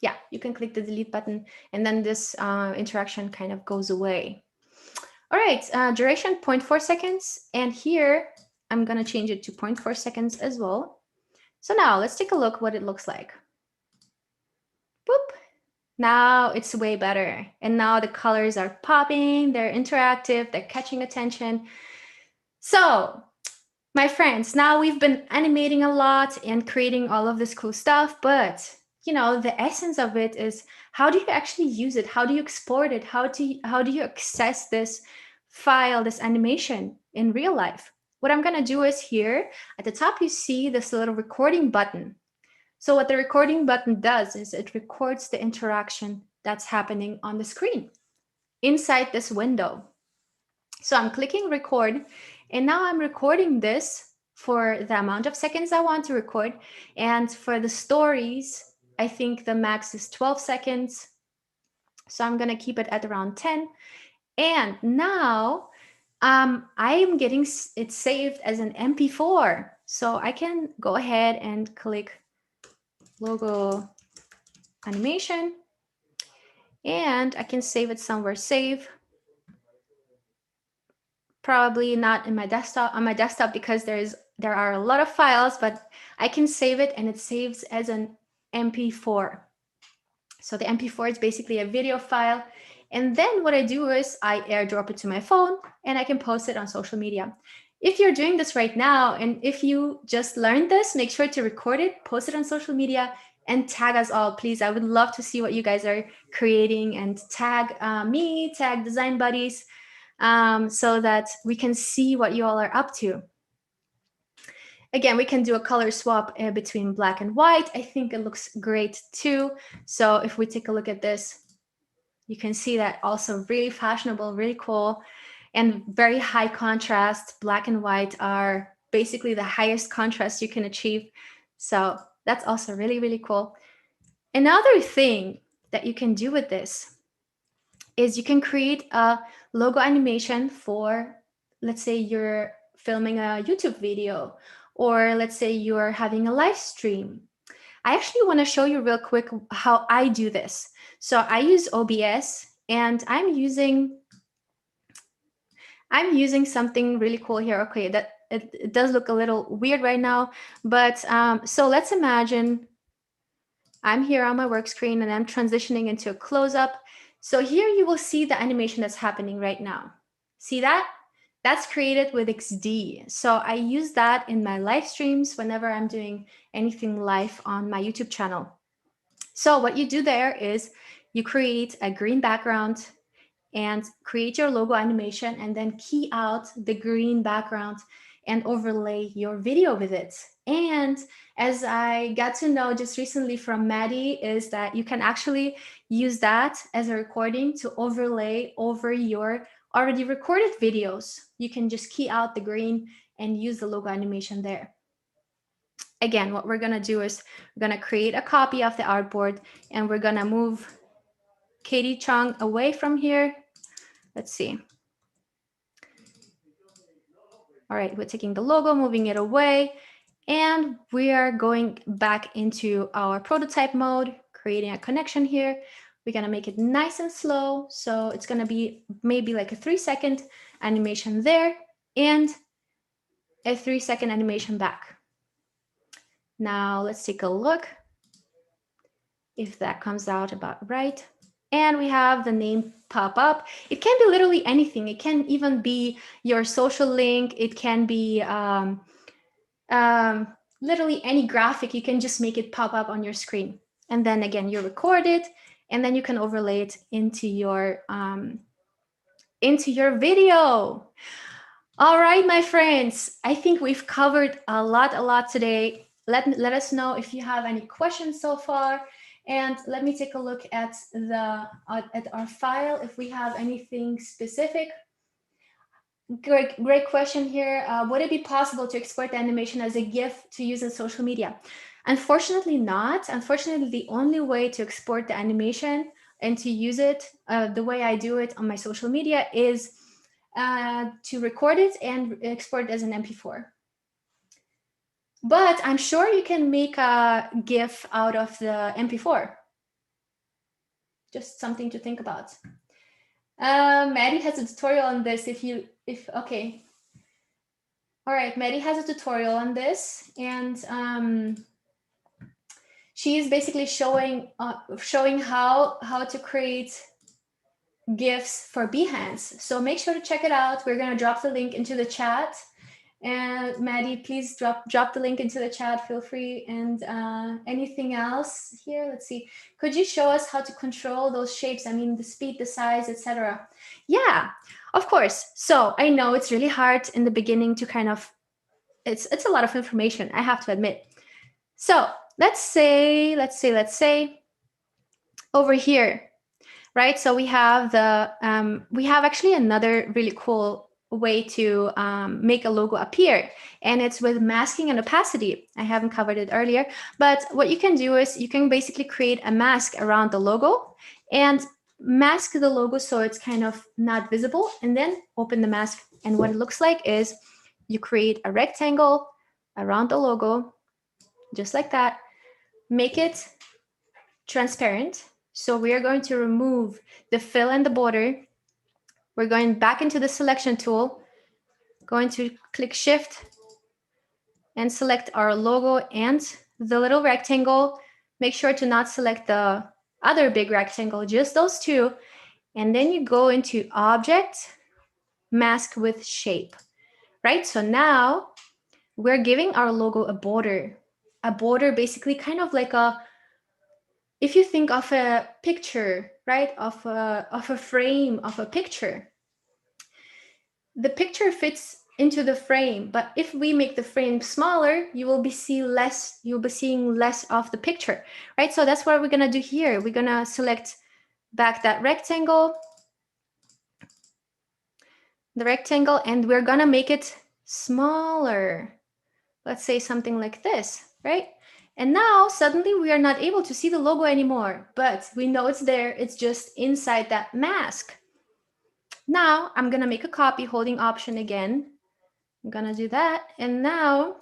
[SPEAKER 2] Yeah, you can click the delete button, and then this interaction kind of goes away. All right, duration 0.4 seconds. And here, I'm going to change it to 0.4 seconds as well. So now let's take a look what it looks like. Boop. Now it's way better. And now the colors are popping, they're interactive, they're catching attention. So my friends, now we've been animating a lot and creating all of this cool stuff, but the essence of it is how do you actually use it? How do you export it? How do you access this file, this animation in real life? What I'm going to do is here at the top, you see this little recording button. So what the recording button does is it records the interaction that's happening on the screen inside this window. So I'm clicking record, and now I'm recording this for the amount of seconds I want to record. And for the stories, I think the max is 12 seconds. So I'm going to keep it at around 10. And now I am getting it saved as an MP4. So I can go ahead and click logo animation, and I can save it somewhere safe. Probably not in my desktop, on my desktop, because there is there are a lot of files, but I can save it, and it saves as an MP4. So the MP4 is basically a video file. And then what I do is I airdrop it to my phone, and I can post it on social media. If you're doing this right now, and if you just learned this, make sure to record it, post it on social media, and tag us all, please. I would love to see what you guys are creating, and tag me, tag Design Buddies, so that we can see what you all are up to. Again, we can do a color swap between black and white. I think it looks great too. So if we take a look at this, you can see that also really fashionable, really cool, and very high contrast. Black and white are basically the highest contrast you can achieve. So that's also really, really cool. Another thing that you can do with this is you can create a logo animation for, let's say you're filming a YouTube video, or let's say you're having a live stream. I actually want to show you real quick how I do this. So I use OBS, and I'm using something really cool here. Okay, that it does look a little weird right now, but so let's imagine I'm here on my work screen and I'm transitioning into a close-up. So here you will see the animation that's happening right now. See that? That's created with XD. So I use that in my live streams whenever I'm doing anything live on my YouTube channel. So what you do there is you create a green background and create your logo animation, and then key out the green background and overlay your video with it. And as I got to know just recently from Maddie, is that you can actually use that as a recording to overlay over your already recorded videos. You can just key out the green and use the logo animation there. Again, what we're gonna do is we're gonna create a copy of the artboard, and we're gonna move Katie Chung away from here. Let's see. All right, we're taking the logo, moving it away, and we are going back into our prototype mode, creating a connection here. We're gonna make it nice and slow. So it's gonna be maybe like a 3-second animation there and a 3-second animation back. Now let's take a look if that comes out about right. And we have the name pop up. It can be literally anything. It can even be your social link. It can be literally any graphic. You can just make it pop up on your screen. And then again, you record it, and then you can overlay it into your video. All right, my friends, I think we've covered a lot today. Let us know if you have any questions so far. And let me take a look at our file if we have anything specific. Great question here. Would it be possible to export the animation as a GIF to use in social media? Unfortunately not. Unfortunately, the only way to export the animation and to use it the way I do it on my social media is to record it and export it as an MP4. But I'm sure you can make a GIF out of the MP4. Just something to think about. Maddie has a tutorial on this. Okay. All right, Maddie has a tutorial on this, and she is basically showing how to create GIFs for Behance. So make sure to check it out. We're gonna drop the link into the chat. And Maddie, please drop the link into the chat. Feel free. And anything else here? Let's see. Could you show us how to control those shapes? I mean, the speed, the size, etc. Yeah, of course. So I know it's really hard in the beginning to kind of. It's a lot of information, I have to admit. So let's say over here, right? So we have actually another really cool way to make a logo appear, and it's with masking and opacity. I haven't covered it earlier, but what you can do is you can basically create a mask around the logo and mask the logo so it's kind of not visible, and then open the mask. And what it looks like is you create a rectangle around the logo, just like that, make it transparent. So we are going to remove the fill and the border. We're going back into the selection tool, going to click Shift, and select our logo and the little rectangle. Make sure to not select the other big rectangle, just those two. And then you go into Object, Mask with Shape, right? So now we're giving our logo a border. A border basically kind of like a, if you think of a picture, right? Of a frame of a picture. The picture fits into the frame, but if we make the frame smaller, you'll be seeing less of the picture, right? So that's what we're gonna do here. We're gonna select back that rectangle, and we're gonna make it smaller. Let's say something like this, right? And now suddenly we are not able to see the logo anymore, but we know it's there. It's just inside that mask. Now I'm gonna make a copy holding Option again. I'm gonna do that. And now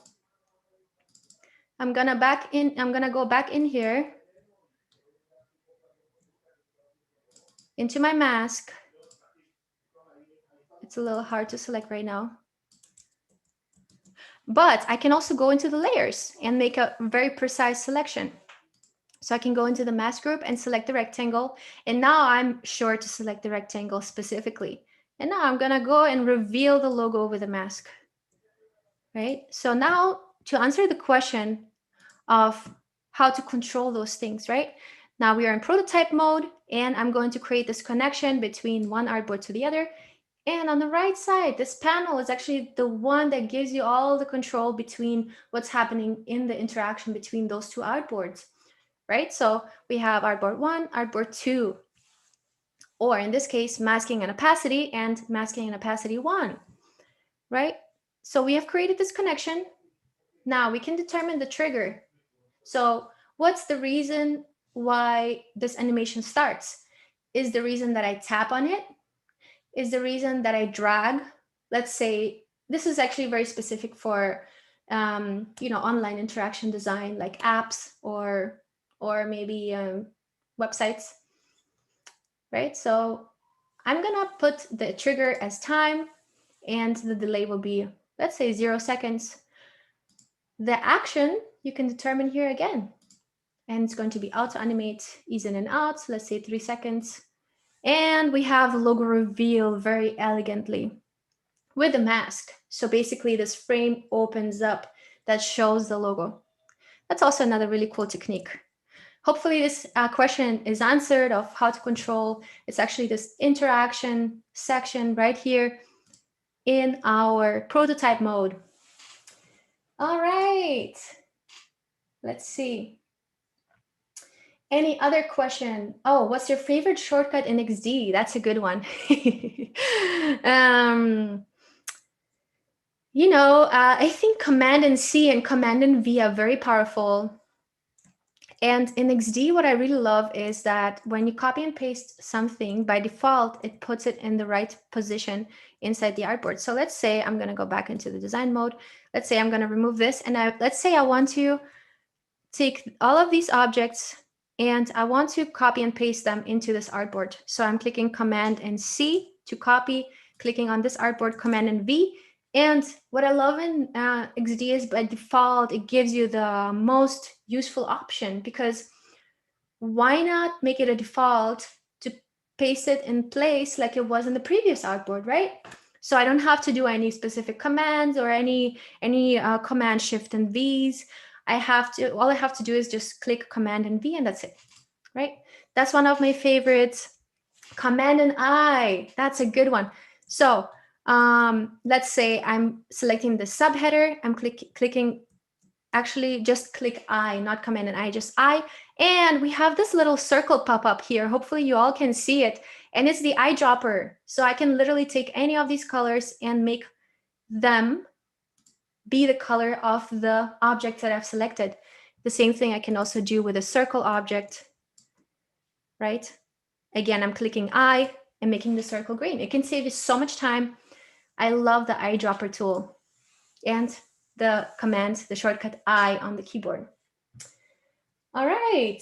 [SPEAKER 2] I'm gonna go back in here into my mask. It's a little hard to select right now. But I can also go into the layers and make a very precise selection. So I can go into the mask group and select the rectangle. And now I'm sure to select the rectangle specifically. And now I'm gonna go and reveal the logo with a mask, right? So now to answer the question of how to control those things, right? Now we are in prototype mode, and I'm going to create this connection between one artboard to the other. And on the right side, this panel is actually the one that gives you all the control between what's happening in the interaction between those two artboards, right? So we have artboard 1, artboard 2, or in this case, masking and opacity and masking and opacity 1, right? So we have created this connection. Now we can determine the trigger. So what's the reason why this animation starts? Is the reason that I tap on it? Is the reason that I drag? Let's say this is actually very specific for online interaction design, like apps or maybe websites, right? So I'm gonna put the trigger as time, and the delay will be, let's say, 0 seconds. The action you can determine here again. And it's going to be Auto-Animate, ease in and out. So let's say 3 seconds. And we have the logo reveal very elegantly with a mask. So basically this frame opens up that shows the logo. That's also another really cool technique. Hopefully this question is answered of how to control. It's actually this interaction section right here in our prototype mode. All right, let's see. Any other question? Oh, what's your favorite shortcut in XD? That's a good one. I think Command and C and Command and V are very powerful. And in XD, what I really love is that when you copy and paste something, by default, it puts it in the right position inside the artboard. So let's say I'm going to go back into the design mode. Let's say I'm going to remove this. And let's say I want to take all of these objects and I want to copy and paste them into this artboard. So I'm clicking Command and C to copy, clicking on this artboard, Command and V. And what I love in XD is by default, it gives you the most useful option, because why not make it a default to paste it in place like it was in the previous artboard, right? So I don't have to do any specific commands or any Command Shift and V's. All I have to do is just click Command and V, and that's it, right? That's one of my favorites. Command and I, that's a good one. So let's say I'm selecting the subheader. I'm clicking, actually just click I, not Command and I, just I. And we have this little circle pop up here. Hopefully you all can see it. And it's the eyedropper. So I can literally take any of these colors and make them be the color of the object that I've selected. The same thing I can also do with a circle object, right? Again, I'm clicking I and making the circle green. It can save you so much time. I love the eyedropper tool and the command, the shortcut I on the keyboard. All right.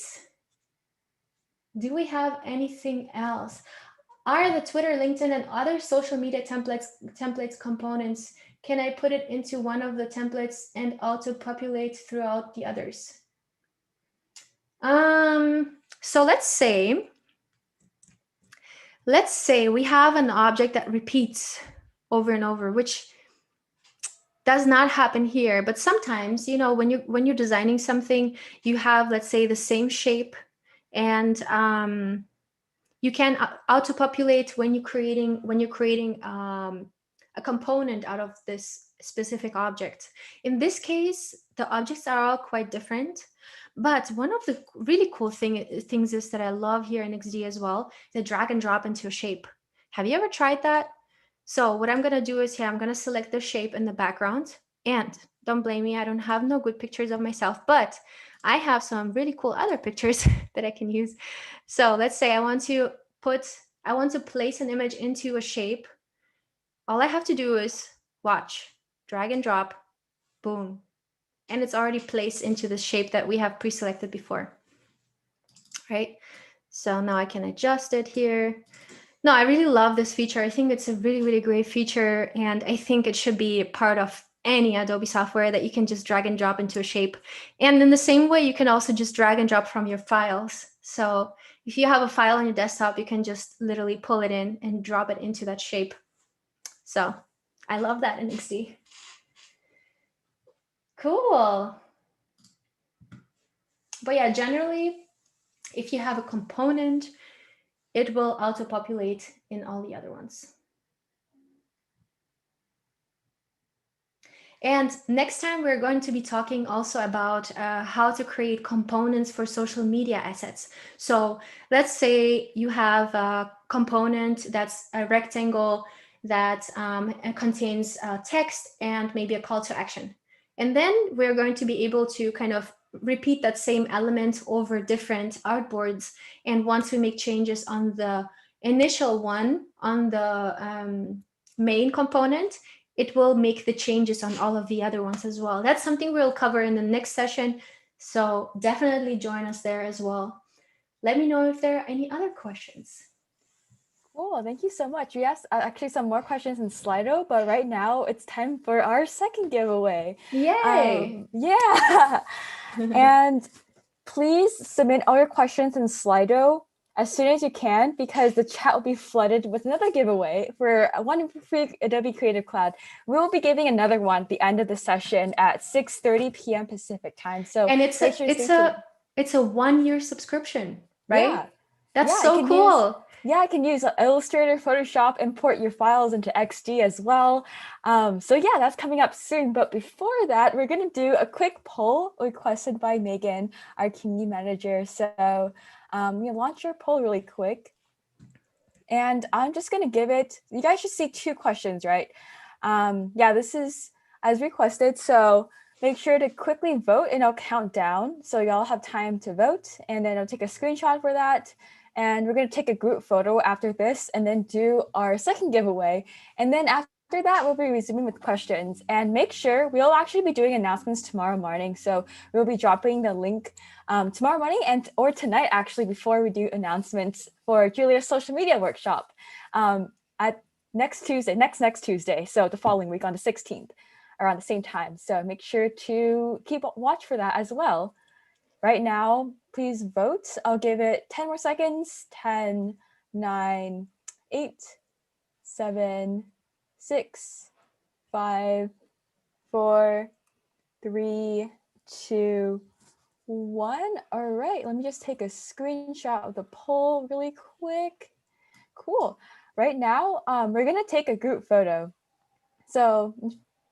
[SPEAKER 2] Do we have anything else? Are the Twitter, LinkedIn, and other social media templates components can I put it into one of the templates and auto-populate throughout the others? So let's say we have an object that repeats over and over, which does not happen here. But sometimes, you know, when you're designing something, you have, let's say, the same shape, and you can auto-populate when you're creating a component out of this specific object. In this case, the objects are all quite different. But one of the really cool things is that I love here in XD as well, the drag and drop into a shape. Have you ever tried that? So what I'm going to do is here, I'm going to select the shape in the background. And don't blame me, I don't have no good pictures of myself, but I have some really cool other pictures that I can use. So let's say I want to place an image into a shape. All I have to do is watch, drag and drop, boom. And it's already placed into the shape that we have pre-selected before, right? So now I can adjust it here. No, I really love this feature. I think it's a really, really great feature. And I think it should be part of any Adobe software that you can just drag and drop into a shape. And in the same way, you can also just drag and drop from your files. So if you have a file on your desktop, you can just literally pull it in and drop it into that shape. So I love that in XD. Cool. But yeah, generally, if you have a component, it will auto-populate in all the other ones. And next time, we're going to be talking also about how to create components for social media assets. So let's say you have a component that's a rectangle that contains text and maybe a call to action. And then we're going to be able to kind of repeat that same element over different artboards. And once we make changes on the initial one, on the main component, it will make the changes on all of the other ones as well. That's something we'll cover in the next session. So definitely join us there as well. Let me know if there are any other questions.
[SPEAKER 1] Cool, thank you so much. We asked actually some more questions in Slido, but right now it's time for our second giveaway.
[SPEAKER 2] Yay!
[SPEAKER 1] Yeah. And please submit all your questions in Slido as soon as you can, because the chat will be flooded with another giveaway for one free Adobe Creative Cloud. We will be giving another one at the end of the session at 6:30 p.m. Pacific time. So
[SPEAKER 2] and it's a 1-year subscription, right?
[SPEAKER 1] Yeah.
[SPEAKER 2] That's
[SPEAKER 1] Yeah,
[SPEAKER 2] so cool.
[SPEAKER 1] I can use Illustrator, Photoshop, import your files into XD as well. So yeah, that's coming up soon. But before that, we're going to do a quick poll requested by Megan, our community manager. So you launch your poll really quick. And I'm just going to give it, you guys should see 2 questions, right? Yeah, this is as requested. So make sure to quickly vote and I'll count down. So y'all have time to vote, and then I'll take a screenshot for that. And we're going to take a group photo after this and then do our second giveaway. And then after that, we'll be resuming with questions. And make sure we'll actually be doing announcements tomorrow morning. So we'll be dropping the link tomorrow morning or tonight, actually, before we do announcements for Julia's social media workshop at next Tuesday. So the following week on the 16th, around the same time. So make sure to keep watch for that as well. Right now, please vote. I'll give it 10 more seconds. 10, 9, 8, 7, 6, 5, 4, 3, 2, 1. All right, let me just take a screenshot of the poll really quick. Cool. Right now, we're gonna take a group photo. So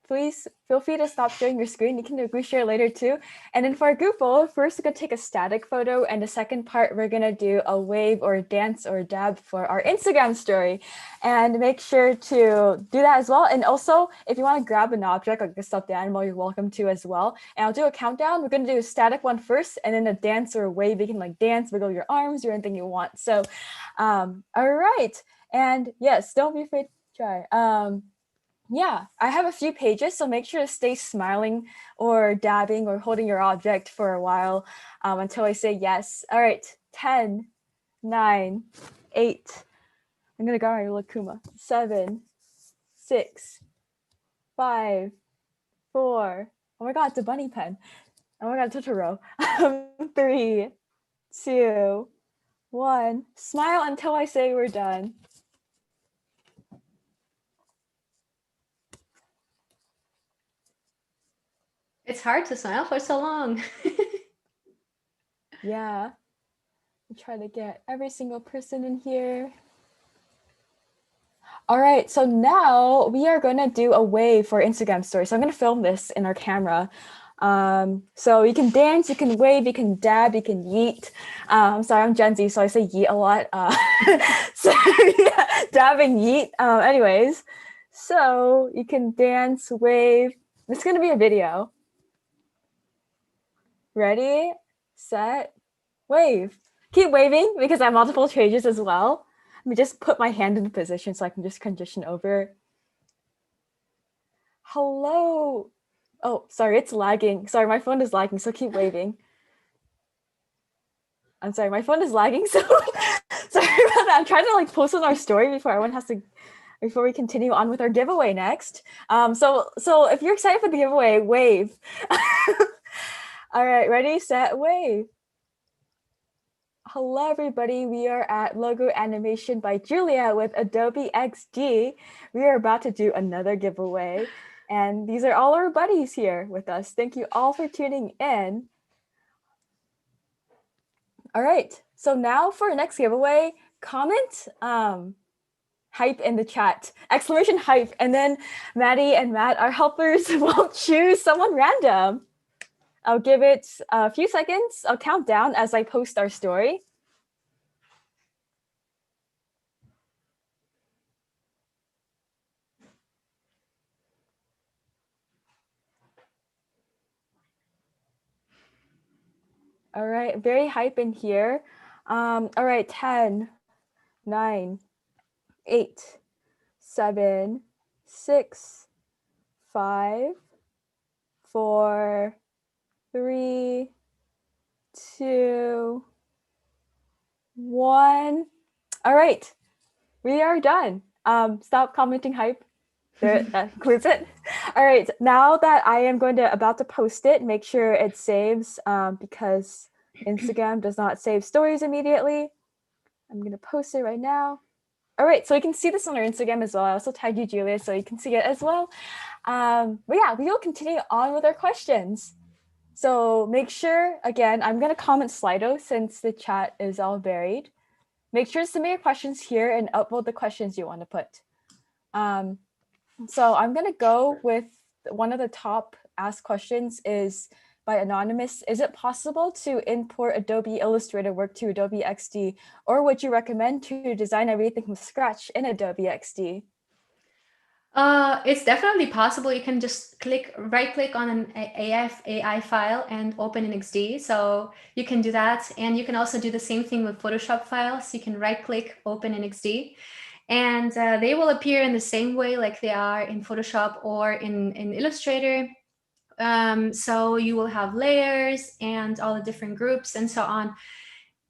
[SPEAKER 1] please feel free to stop sharing your screen. You can reshare later too. And then for our group photo, first we're gonna take a static photo, and the second part we're gonna do a wave or a dance or a dab for our Instagram story. And make sure to do that as well. And also, if you want to grab an object like a stuffed animal, you're welcome to as well. And I'll do a countdown. We're gonna do a static one first, and then a dance or a wave. You can like dance, wiggle your arms, do anything you want. So, all right. And yes, don't be afraid to try. Yeah, I have a few pages, so make sure to stay smiling or dabbing or holding your object for a while until I say yes. All right, 10, 9, 8. I'm going to go my Lakuma. 7, 6, 5, 4. Oh my God, it's a bunny pen. Oh my God, Totoro. 3, 2, 1. Smile until I say we're done.
[SPEAKER 2] It's hard to smile for so long.
[SPEAKER 1] Yeah. We try to get every single person in here. All right, so now we are gonna do a wave for Instagram story. So I'm gonna film this in our camera. So you can dance, you can wave, you can dab, you can yeet. Sorry, I'm Gen Z, so I say yeet a lot. So yeah, dab and yeet. Anyways, so you can dance, wave. It's gonna be a video. Ready, set, wave. Keep waving because I have multiple changes as well. Let me just put my hand in position so I can just transition over. Hello. Oh, sorry, it's lagging. Sorry, my phone is lagging, so keep waving. I'm sorry, my phone is lagging, so sorry about that. I'm trying to like post on our story before we continue on with our giveaway next. So if you're excited for the giveaway, wave. All right, ready, set, wave. Hello, everybody. We are at Logo Animation by Julia with Adobe XD. We are about to do another giveaway. And these are all our buddies here with us. Thank you all for tuning in. All right. So now for our next giveaway, comment hype in the chat, exclamation hype. And then Maddie and Matt, our helpers, will choose someone random. I'll give it a few seconds. I'll count down as I post our story. All right, very hype in here. All right, 10, 9, 8, 7, 6, 5, 4, 3, 2, 1. All right, we are done. Stop commenting hype. There, that concludes it. All right, now that I am about to post it, make sure it saves because Instagram does not save stories immediately. I'm gonna post it right now. All right, so you can see this on our Instagram as well. I also tagged you, Julia, so you can see it as well. But yeah, we will continue on with our questions. So make sure, again, I'm gonna comment Slido since the chat is all buried. Make sure to submit your questions here and upload the questions you want to put. So I'm gonna go with one of the top asked questions is by Anonymous. Is it possible to import Adobe Illustrator work to Adobe XD, or would you recommend to design everything from scratch in Adobe XD?
[SPEAKER 2] It's definitely possible. You can just right click on an AI file and open an XD. So you can do that. And you can also do the same thing with Photoshop files. You can right click, open an XD. And they will appear in the same way like they are in Photoshop or in Illustrator. So you will have layers and all the different groups and so on.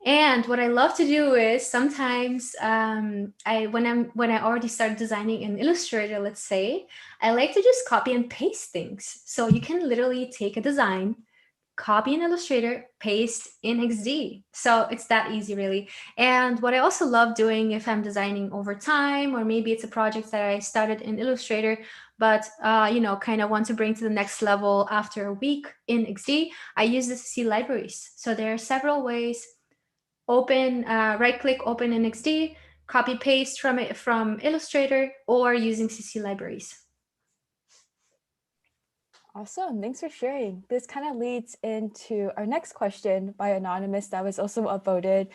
[SPEAKER 2] And what I love to do is sometimes when I already start designing in Illustrator, let's say, I like to just copy and paste things. So you can literally take a design, copy in Illustrator, paste in XD. So it's that easy, really. And what I also love doing if I'm designing over time, or maybe it's a project that I started in Illustrator, but kind of want to bring to the next level after a week in XD, I use the CC libraries. So there are several ways. Open, right-click, open in XD, copy paste from Illustrator, or using CC libraries.
[SPEAKER 1] Awesome, thanks for sharing. This kind of leads into our next question by Anonymous that was also upvoted.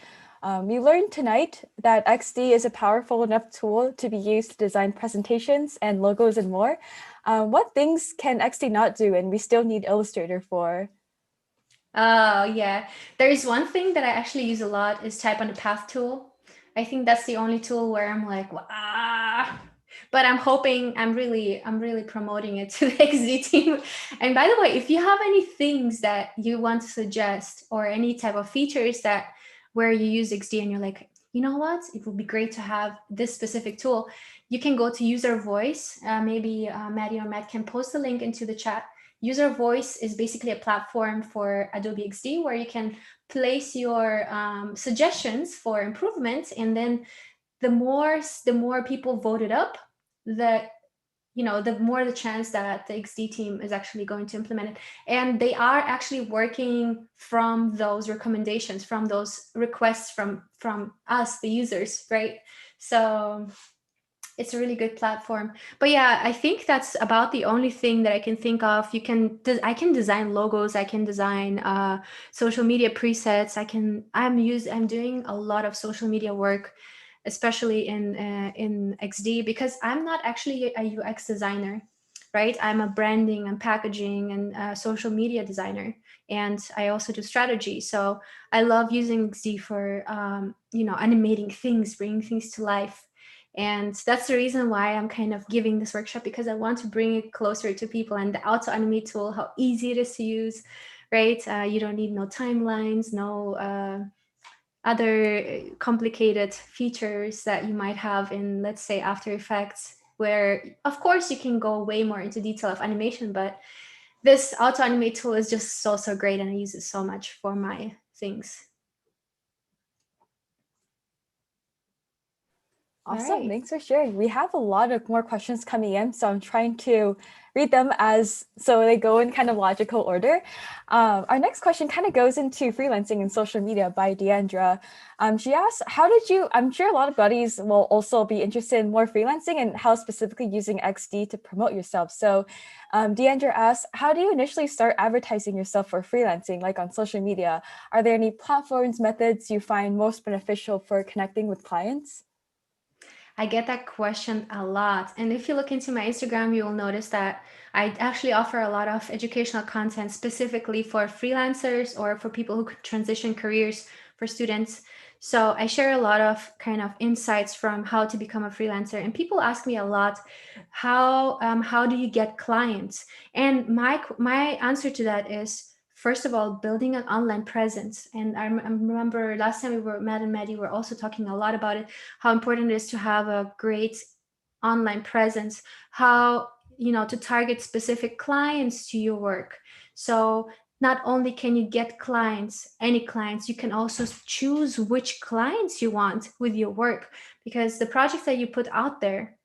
[SPEAKER 1] We learned tonight that XD is a powerful enough tool to be used to design presentations and logos and more. What things can XD not do and we still need Illustrator for?
[SPEAKER 2] Oh, yeah. There is one thing that I actually use a lot is type on the path tool. I think that's the only tool where I'm like, but I'm really promoting it to the XD team. And by the way, if you have any things that you want to suggest or any type of features where you use XD and you're like, you know what, it would be great to have this specific tool, you can go to user voice. Maybe Maddie or Matt can post the link into the chat. User voice is basically a platform for Adobe XD where you can place your suggestions for improvements, and then the more people voted up, the the more the chance that the XD team is actually going to implement it. And they are actually working from those recommendations, from those requests from us, the users, right? So it's a really good platform. But yeah, I think that's about the only thing that I can think of. I can design logos, I can design social media presets. I'm doing a lot of social media work, especially in XD, because I'm not actually a UX designer, right? I'm a branding and packaging and social media designer, and I also do strategy. So I love using XD for animating things, bringing things to life. And that's the reason why I'm kind of giving this workshop, because I want to bring it closer to people. And the Auto-Animate tool, how easy it is to use, right? You don't need no timelines, no other complicated features that you might have in, let's say, After Effects, where of course you can go way more into detail of animation, but this Auto-Animate tool is just so great, and I use it so much for my things.
[SPEAKER 1] Awesome.
[SPEAKER 2] Right.
[SPEAKER 1] Thanks for sharing. We have a lot of more questions coming in, so I'm trying to read them so they go in kind of logical order. Our next question kind of goes into freelancing and social media by Deandra. She asks, I'm sure a lot of buddies will also be interested in more freelancing and how specifically using XD to promote yourself. So Deandra asks, how do you initially start advertising yourself for freelancing, like on social media? Are there any platforms, methods you find most beneficial for connecting with clients?
[SPEAKER 2] I get that question a lot. And if you look into my Instagram, you will notice that I actually offer a lot of educational content specifically for freelancers or for people who could transition careers, for students. So I share a lot of kind of insights from how to become a freelancer. And people ask me a lot, how do you get clients? And my answer to that is, first of all, building an online presence. And I remember last time Matt and Maddie were also talking a lot about it, how important it is to have a great online presence, how, to target specific clients to your work. So not only can you get clients, any clients, you can also choose which clients you want with your work, because the projects that you put out there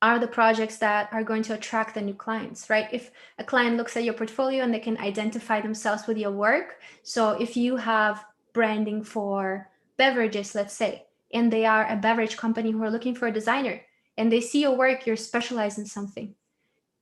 [SPEAKER 2] are the projects that are going to attract the new clients, right? If a client looks at your portfolio and they can identify themselves with your work. So if you have branding for beverages, let's say, and they are a beverage company who are looking for a designer, and they see your work, you're specialized in something,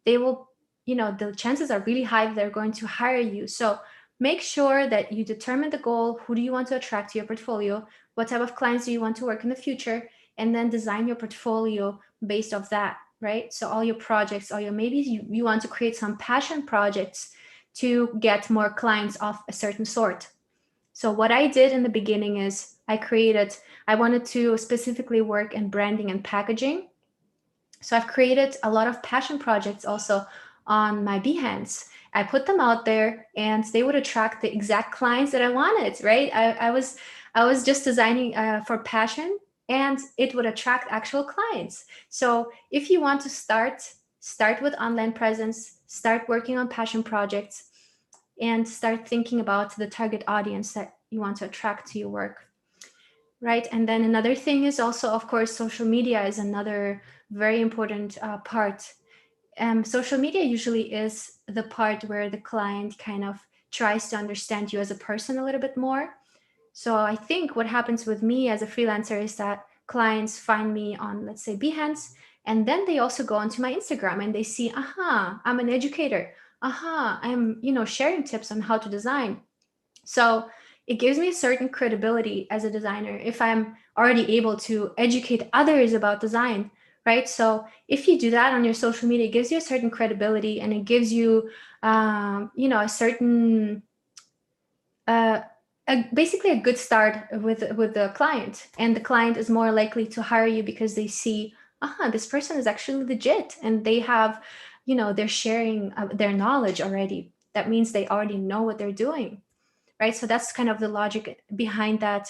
[SPEAKER 2] they will, the chances are really high that they're going to hire you. So make sure that you determine the goal. Who do you want to attract to your portfolio? What type of clients do you want to work in the future? And then design your portfolio based off that, right? So all your projects, maybe you want to create some passion projects to get more clients of a certain sort. So what I did in the beginning is I wanted to specifically work in branding and packaging. So I've created a lot of passion projects also on my Behance. I put them out there and they would attract the exact clients that I wanted, right? I was just designing for passion, and it would attract actual clients. So if you want to start with online presence, start working on passion projects, and start thinking about the target audience that you want to attract to your work. Right. And then another thing is also, of course, social media is another very important part. Social media usually is the part where the client kind of tries to understand you as a person a little bit more. So I think what happens with me as a freelancer is that clients find me on, let's say, Behance, and then they also go onto my Instagram and they see, I'm an educator. I'm, sharing tips on how to design. So it gives me a certain credibility as a designer if I'm already able to educate others about design, right? So if you do that on your social media, it gives you a certain credibility, and it gives you, a certain, basically a good start with the client, and the client is more likely to hire you because they see, this person is actually legit, and they have, they're sharing their knowledge already. That means they already know what they're doing. Right. So that's kind of the logic behind that.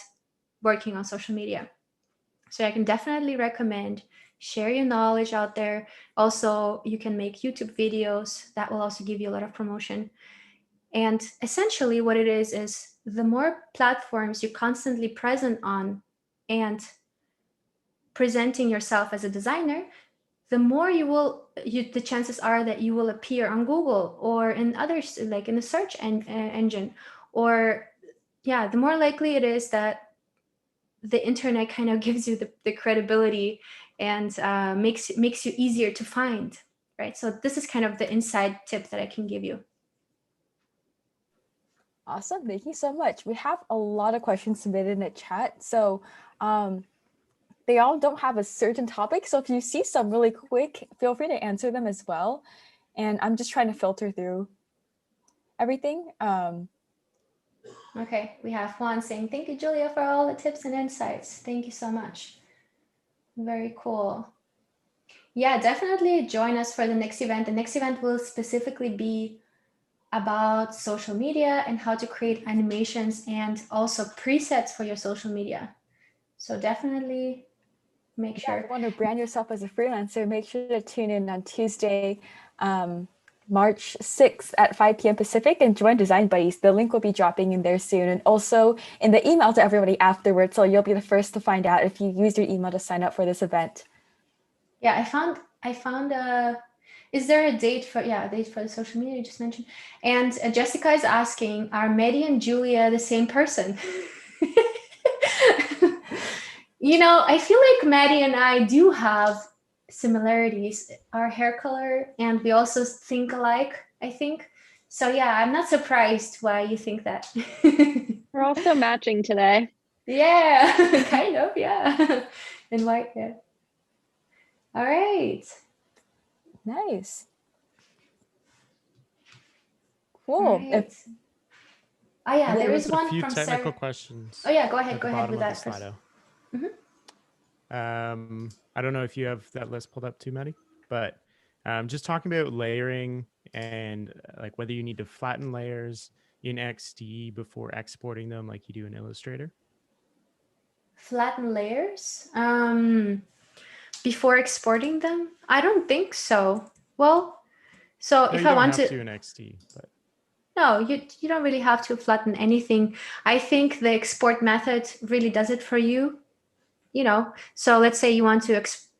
[SPEAKER 2] working on social media. So I can definitely recommend share your knowledge out there. Also, you can make YouTube videos that will also give you a lot of promotion. And essentially what it is the more platforms you're constantly present on and presenting yourself as a designer, the more the chances are that you will appear on Google or in others, like in the search engine, or yeah, the more likely it is that the internet kind of gives you the credibility and makes you easier to find, right? So this is kind of the inside tip that I can give you.
[SPEAKER 1] Awesome. Thank you so much. We have a lot of questions submitted in the chat. So they all don't have a certain topic. So if you see some really quick, feel free to answer them as well. And I'm just trying to filter through everything.
[SPEAKER 2] Okay, we have Juan saying, thank you, Julia, for all the tips and insights. Thank you so much. Very cool. Yeah, definitely join us for the next event. The next event will specifically be about social media and how to create animations and also presets for your social media. So definitely make sure.
[SPEAKER 1] If you want to brand yourself as a freelancer, make sure to tune in on Tuesday, March 6th at 5 p.m. Pacific and join Design Buddies. The link will be dropping in there soon and also in the email to everybody afterwards. So you'll be the first to find out if you use your email to sign up for this event.
[SPEAKER 2] Yeah, I found is there a date for the social media you just mentioned? And Jessica is asking, are Maddie and Julia the same person? You know, I feel like Maddie and I do have similarities, our hair color, and we also think alike, I think. So yeah, I'm not surprised why you think that.
[SPEAKER 4] We're also matching today.
[SPEAKER 2] Yeah, kind of, yeah. In white hair. All right.
[SPEAKER 1] Nice. Cool.
[SPEAKER 2] All right. Oh yeah, there is one
[SPEAKER 3] a few
[SPEAKER 2] from
[SPEAKER 3] technical
[SPEAKER 2] Sarah.
[SPEAKER 3] questions.
[SPEAKER 2] Oh yeah, go ahead.
[SPEAKER 3] At
[SPEAKER 2] Go
[SPEAKER 3] the
[SPEAKER 2] ahead
[SPEAKER 3] bottom
[SPEAKER 2] with
[SPEAKER 3] of
[SPEAKER 2] that
[SPEAKER 3] the
[SPEAKER 2] first.
[SPEAKER 3] Slido. I don't know if you have that list pulled up too, Maddie, but just talking about layering and like whether you need to flatten layers in XD before exporting them like you do in Illustrator.
[SPEAKER 2] Flatten layers before exporting them? I don't think so. Well, so
[SPEAKER 3] No,
[SPEAKER 2] if
[SPEAKER 3] you
[SPEAKER 2] I
[SPEAKER 3] don't
[SPEAKER 2] want
[SPEAKER 3] have
[SPEAKER 2] to
[SPEAKER 3] in XD, but
[SPEAKER 2] no, you don't really have to flatten anything. I think the export method really does it for you. You know, so let's say you want to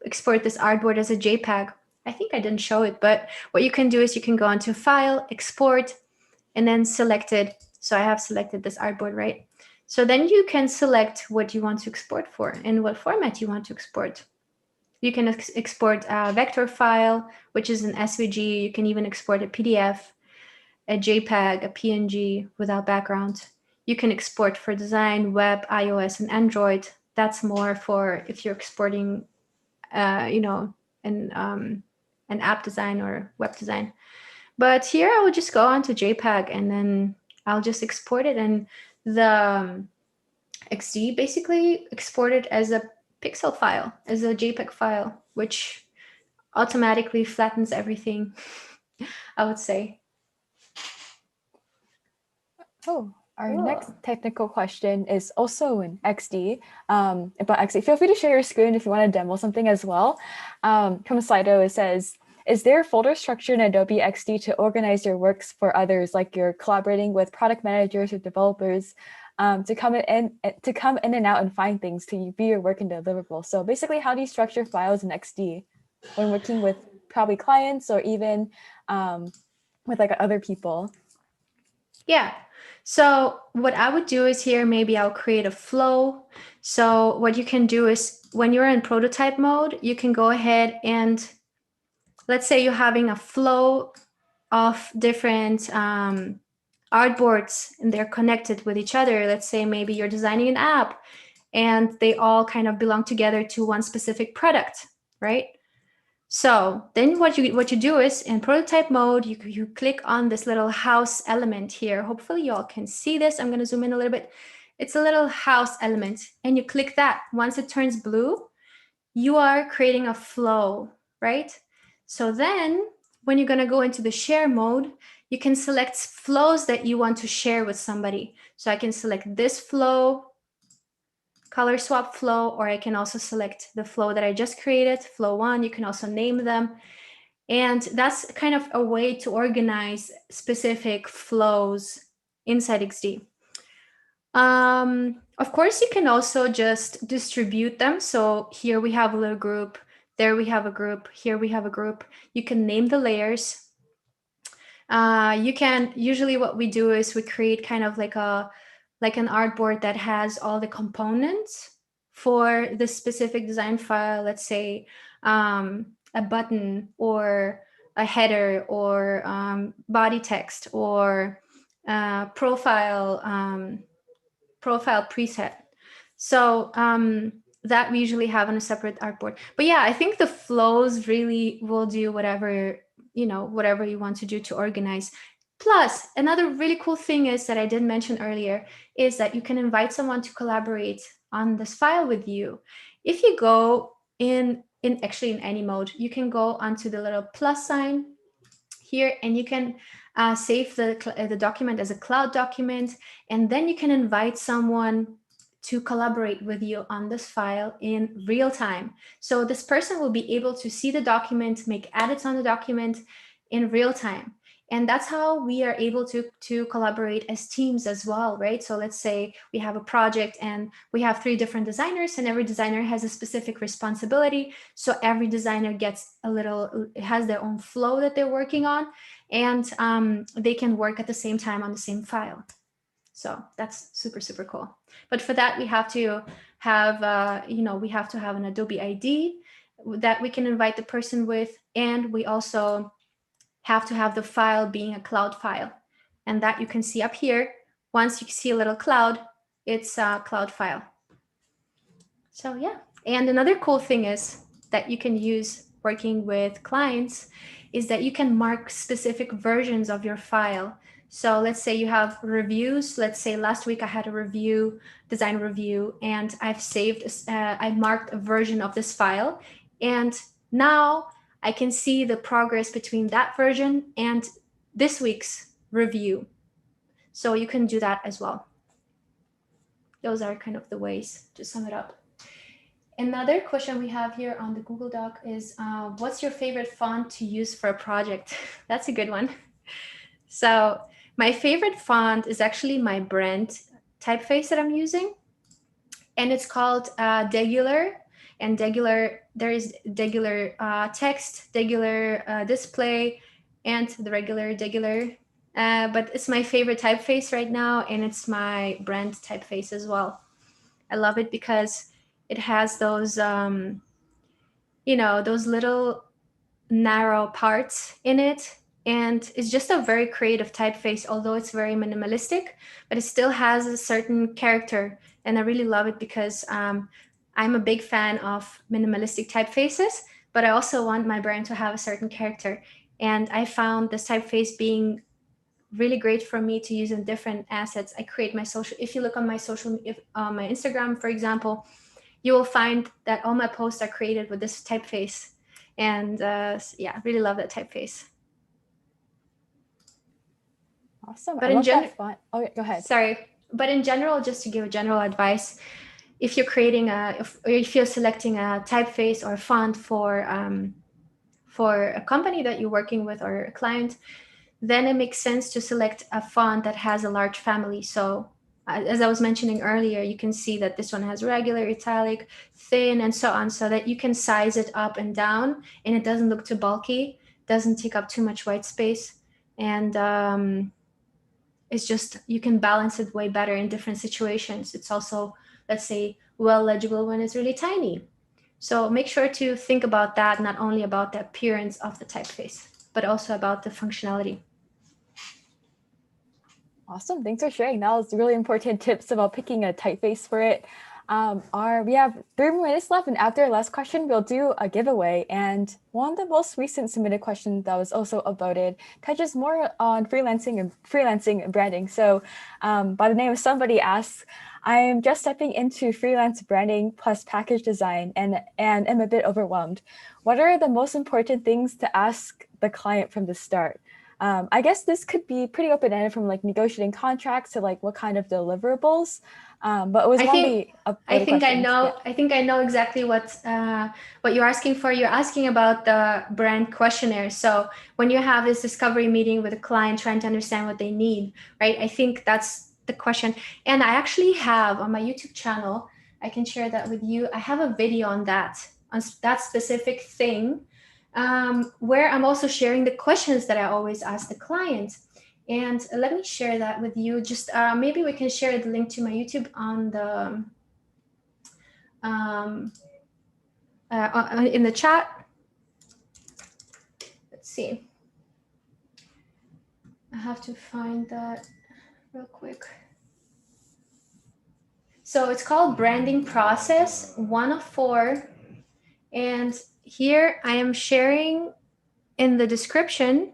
[SPEAKER 2] export this artboard as a JPEG. I think I didn't show it, but what you can do is you can go onto File, Export, and then select it. So I have selected this artboard, right? So then you can select what you want to export for and what format you want to export. You can export a vector file, which is an SVG. You can even export a PDF, a JPEG, a PNG without background. You can export for design, web, iOS, and Android. That's more for if you're exporting, you know, an app design or web design. But here I will just go onto JPEG and then I'll just export it. And the XD basically exported as a pixel file, as a JPEG file, which automatically flattens everything, I would say.
[SPEAKER 1] Oh, our next technical question is also in XD, about XD. Feel free to share your screen if you want to demo something as well. From Slido, it says, is there a folder structure in Adobe XD to organize your works for others, like you're collaborating with product managers or developers, to come in and out and find things to view your work and deliverable? So basically, how do you structure files in XD when working with probably clients or even with like other people?
[SPEAKER 2] Yeah. So what I would do is here, maybe I'll create a flow. So what you can do is when you're in prototype mode, you can go ahead and let's say you're having a flow of different artboards and they're connected with each other. Let's say maybe you're designing an app and they all kind of belong together to one specific product, right? So then what you do is in prototype mode, you click on this little house element here. Hopefully y'all can see this. I'm going to zoom in a little bit. It's a little house element and you click that. Once it turns blue, you are creating a flow, right? So then when you're going to go into the share mode, you can select flows that you want to share with somebody. So I can select this flow color swap flow, or I can also select the flow that I just created, flow 1. You can also name them. And that's kind of a way to organize specific flows inside XD. Of course, you can also just distribute them. So here we have a little group, there we have a group, here we have a group. You can name the layers. You can, usually what we do is we create kind of like an artboard that has all the components for the specific design file. Let's say a button or a header or body text or profile preset. So that we usually have on a separate artboard. But yeah, I think the flows really will do whatever you want to do to organize. Plus, another really cool thing is that I did mention earlier is that you can invite someone to collaborate on this file with you. If you go in any mode, you can go onto the little plus sign here, and you can save the document as a cloud document, and then you can invite someone to collaborate with you on this file in real time. So this person will be able to see the document, make edits on the document in real time. And that's how we are able to collaborate as teams as well, right? So let's say we have a project and we have 3 different designers, and every designer has a specific responsibility. So every designer has their own flow that they're working on, and they can work at the same time on the same file. So that's super, super cool. But for that, we have to have, an Adobe ID that we can invite the person with, and we also have to have the file being a cloud file, and that you can see up here. Once you see a little cloud, it's a cloud file. So yeah, and another cool thing is that you can use working with clients is that you can mark specific versions of your file. So let's say you have reviews. Let's say last week I had a design review, and I marked a version of this file, and now I can see the progress between that version and this week's review. So you can do that as well. Those are kind of the ways to sum it up. Another question we have here on the Google Doc is, what's your favorite font to use for a project? That's a good one. So my favorite font is actually my brand typeface that I'm using, and it's called Degular. And there is Degular text, Degular display, and the regular Degular. But it's my favorite typeface right now, and it's my brand typeface as well. I love it because it has those, those little narrow parts in it. And it's just a very creative typeface, although it's very minimalistic, but it still has a certain character. And I really love it because I'm a big fan of minimalistic typefaces, but I also want my brand to have a certain character. And I found this typeface being really great for me to use in different assets. I create my social, if you look on my my Instagram, for example, you will find that all my posts are created with this typeface. And yeah, really love that typeface.
[SPEAKER 1] Awesome.
[SPEAKER 2] But
[SPEAKER 1] I love that font. Oh, go ahead.
[SPEAKER 2] Sorry. But in general, just to give a general advice, if you're if you're selecting a typeface or a font for a company that you're working with or a client, then it makes sense to select a font that has a large family. So as I was mentioning earlier, you can see that this one has regular, italic, thin, and so on, so that you can size it up and down, and it doesn't look too bulky, doesn't take up too much white space, and it's just, you can balance it way better in different situations. It's also, let's say, well legible when it's really tiny. So make sure to think about that, not only about the appearance of the typeface, but also about the functionality.
[SPEAKER 1] Awesome. Thanks for sharing. That was really important tips about picking a typeface for it. We have 3 more minutes left, and after our last question, we'll do a giveaway. And one of the most recent submitted questions that was also upvoted touches more on freelancing and branding. So by the name of somebody asks, I am just stepping into freelance branding plus package design and am a bit overwhelmed. What are the most important things to ask the client from the start? I guess this could be pretty open-ended, from like negotiating contracts to like what kind of deliverables. But it was
[SPEAKER 2] I
[SPEAKER 1] one of
[SPEAKER 2] think
[SPEAKER 1] the
[SPEAKER 2] I
[SPEAKER 1] the
[SPEAKER 2] think I
[SPEAKER 1] questions.
[SPEAKER 2] know.
[SPEAKER 1] Yeah.
[SPEAKER 2] I think I know exactly what you're asking for. You're asking about the brand questionnaire. So when you have this discovery meeting with a client, trying to understand what they need, right? I think that's the question. And I actually have on my YouTube channel, I can share that with you. I have a video on that specific thing, where I'm also sharing the questions that I always ask the client. And let me share that with you. Just maybe we can share the link to my YouTube on the in the chat. Let's see. I have to find that real quick. So it's called Branding Process 1 of 4. And here I am sharing in the description,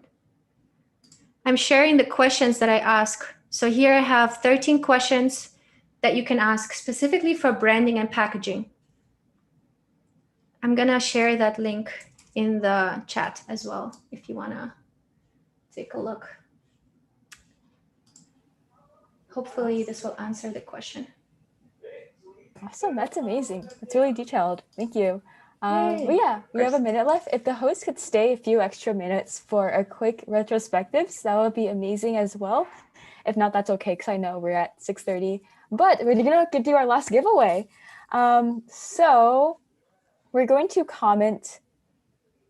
[SPEAKER 2] I'm sharing the questions that I ask. So here I have 13 questions that you can ask specifically for branding and packaging. I'm gonna share that link in the chat as well if you wanna take a look. Hopefully this will answer the question.
[SPEAKER 1] Awesome, that's amazing. It's really detailed. Thank you. But
[SPEAKER 2] Yay.
[SPEAKER 1] yeah, we have a minute left. If the host could stay a few extra minutes for a quick retrospectives, that would be amazing as well. If not, that's okay, because I know we're at 6:30. But we're gonna do our last giveaway. So we're going to comment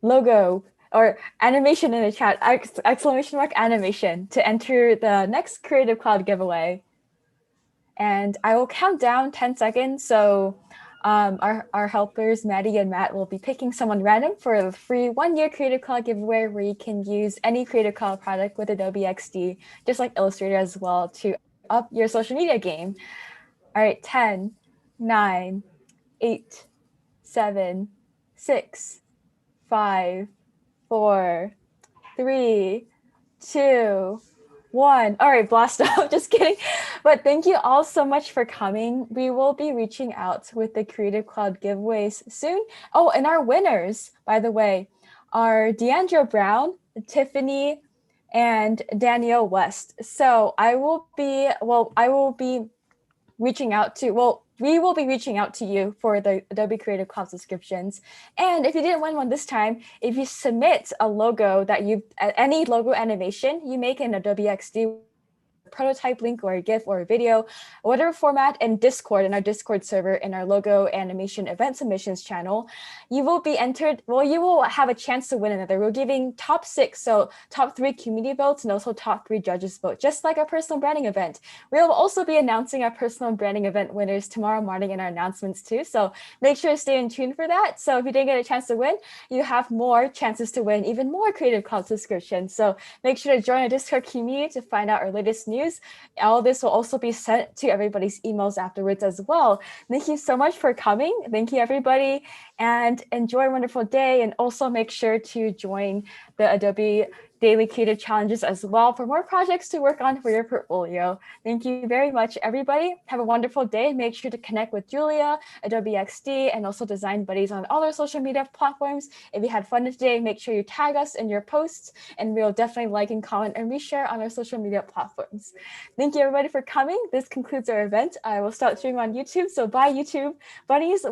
[SPEAKER 1] logo or animation in the chat, exclamation mark animation, to enter the next Creative Cloud giveaway. And I will count down 10 seconds. So our helpers, Maddie and Matt, will be picking someone random for a free 1-year Creative Cloud giveaway where you can use any Creative Cloud product with Adobe XD, just like Illustrator as well, to up your social media game. All right, 10, 9, 8, 7, 6, 5, 4, 3, 2, 1. All right, blast off. Just kidding. But thank you all so much for coming. We will be reaching out with the Creative Cloud giveaways soon. Oh, and our winners, by the way, are Deandra Brown, Tiffany, and Danielle West. So I will be reaching out to, we will be reaching out to you for the Adobe Creative Cloud subscriptions. And if you didn't win one this time, if you submit a logo that any logo animation you make in Adobe XD, prototype link or a GIF or a video, whatever format, in Discord, in our Discord server, in our logo animation event submissions channel, you will be entered. Well, you will have a chance to win another. We're giving top 6, so top 3 community votes and also top 3 judges vote, just like our personal branding event. We'll also be announcing our personal branding event winners tomorrow morning in our announcements too. So make sure to stay in tune for that. So if you didn't get a chance to win, you have more chances to win even more Creative Cloud subscriptions. So make sure to join our Discord community to find out our latest news. All this will also be sent to everybody's emails afterwards as well. Thank you so much for coming. Thank you, everybody, and enjoy a wonderful day. And also make sure to join the Adobe Daily Creative Challenges as well for more projects to work on for your portfolio. Thank you very much, everybody. Have a wonderful day. Make sure to connect with Julia, Adobe XD, and also Design Buddies on all our social media platforms. If you had fun today, make sure you tag us in your posts, and we'll definitely like and comment and reshare on our social media platforms. Thank you, everybody, for coming. This concludes our event. I will start streaming on YouTube. So bye, YouTube buddies.